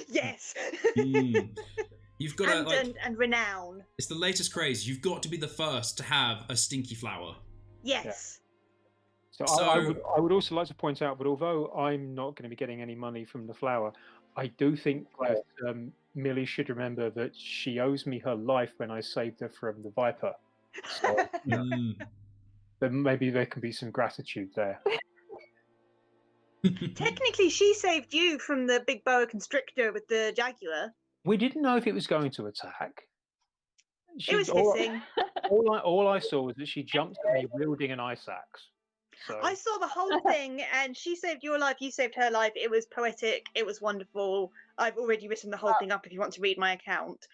Yes. You've got to, like, and renown. it's the latest craze. You've got to be the first to have a stinky flower. Yes. So, So- I would also like to point out that although I'm not going to be getting any money from the flower, I do think that Millie should remember that she owes me her life when I saved her from the Viper. So then maybe there can be some gratitude there. Technically, she saved you from the big boa constrictor with the jaguar. We didn't know if it was going to attack. It was hissing. All I saw was that she jumped at me wielding an ice axe. So I saw the whole thing, and she saved your life, you saved her life. It was poetic. It was wonderful. I've already written the whole thing up if you want to read my account.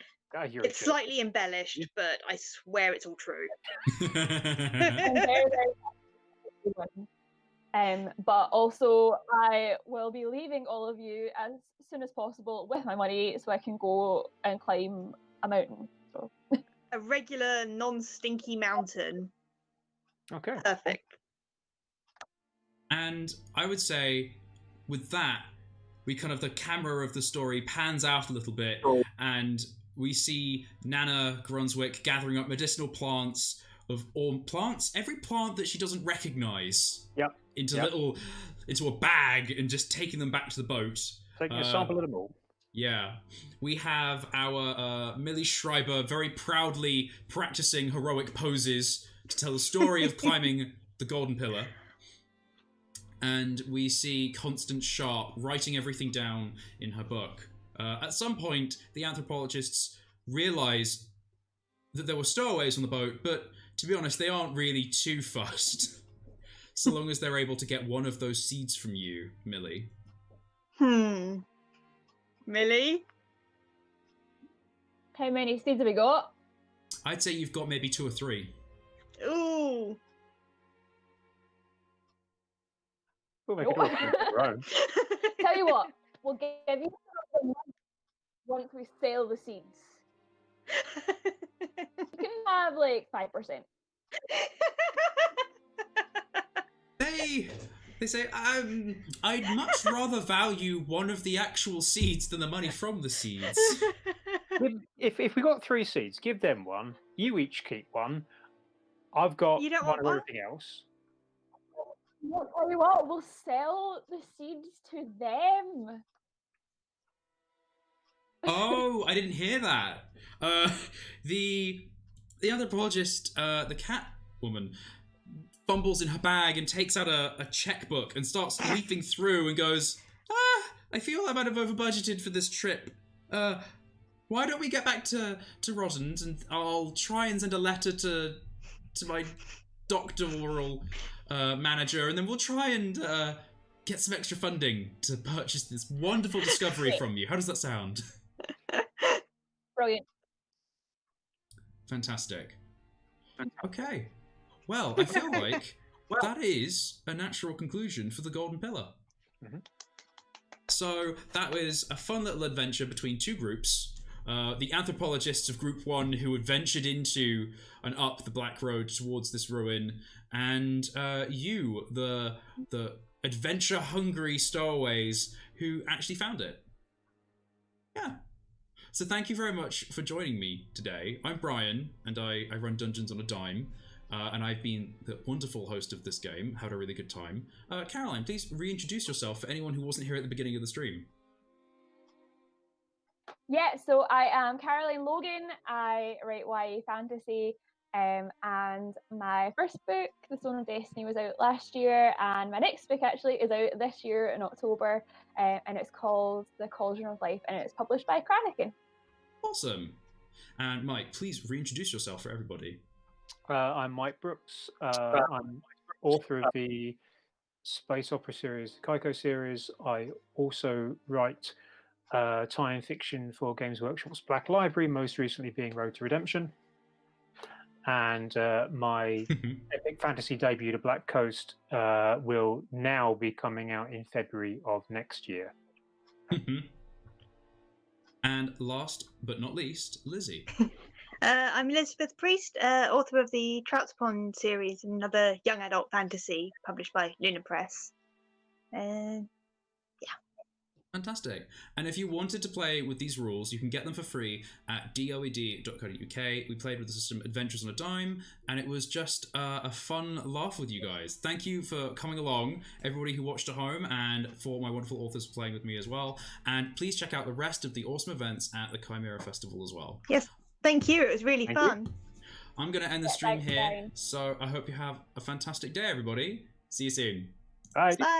you're It's slightly embellished, but I swear it's all true. I'm very, very happy. But also, I will be leaving all of you as soon as possible with my money so I can go and climb a mountain. So. A regular, non-stinky mountain. Okay. Perfect. And I would say, with that, we kind of, the camera of the story pans out a little bit, and we see Nana Grunswick gathering up medicinal plants of all plants, every plant that she doesn't recognize, into a bag, and just taking them back to the boat. Taking a sample of them all. Yeah. We have our Millie Schreiber very proudly practicing heroic poses to tell the story of climbing the Golden Pillar. And we see Constance Sharp writing everything down in her book. At some point, the anthropologists realise that there were stowaways on the boat, but to be honest, they aren't really too fussed. So long as they're able to get one of those seeds from you, Millie. Millie? How many seeds have we got? I'd say you've got maybe 2 or 3. Ooh. We'll make it all your own. Tell you what, we'll give you some once we sell the seeds. You can have like 5%. They say, I'd much rather value one of the actual seeds than the money from the seeds. If we got 3 seeds, give them one. You each keep one. I've got You don't one want of one? everything else. Well, tell you what, we'll sell the seeds to them. Oh, I didn't hear that. The anthropologist, the cat woman, fumbles in her bag and takes out a checkbook and starts leafing through and goes, I feel I might have over budgeted for this trip. Why don't we get back to Rotland, and I'll try and send a letter to my doctoral manager, and then we'll try and get some extra funding to purchase this wonderful discovery from you. How does that sound? Brilliant. Fantastic. Okay. Well, I feel like that is a natural conclusion for the Golden Pillar. Mm-hmm. So that was a fun little adventure between 2 groups. The anthropologists of Group 1 who had ventured into and up the Black Road towards this ruin, and you, the adventure-hungry stowaways who actually found it. Yeah. So thank you very much for joining me today. I'm Brian, and I run Dungeons on a Dime, and I've been the wonderful host of this game. Had a really good time. Caroline, please reintroduce yourself for anyone who wasn't here at the beginning of the stream. Yeah, so I am Caroline Logan. I write YA fantasy, and my first book, The Stone of Destiny, was out last year, and my next book actually is out this year in October, and it's called The Cauldron of Life, and it's published by Kranikin. Awesome. And Mike, please reintroduce yourself for everybody. I'm Mike Brooks. I'm author of the space opera series, the Kaiko series. I also write tie-in fiction for Games Workshop's Black Library, most recently being Road to Redemption. And my epic fantasy debut, The Black Coast, will now be coming out in February of next year. And last but not least, Lizzie. I'm Elizabeth Priest, author of the Trout's Pond series, another young adult fantasy published by Luna Press. And Fantastic. And if you wanted to play with these rules, you can get them for free at doed.co.uk. We played with the system Adventures on a Dime, and it was just a fun laugh with you guys. Thank you for coming along, everybody who watched at home, and for my wonderful authors playing with me as well. And please check out the rest of the awesome events at the CYMERA Festival as well. yes, thank you. It was really fun. I'm going to end the stream thanks, here, Brian. so I hope you have a fantastic day, everybody. See you soon. Bye. Bye.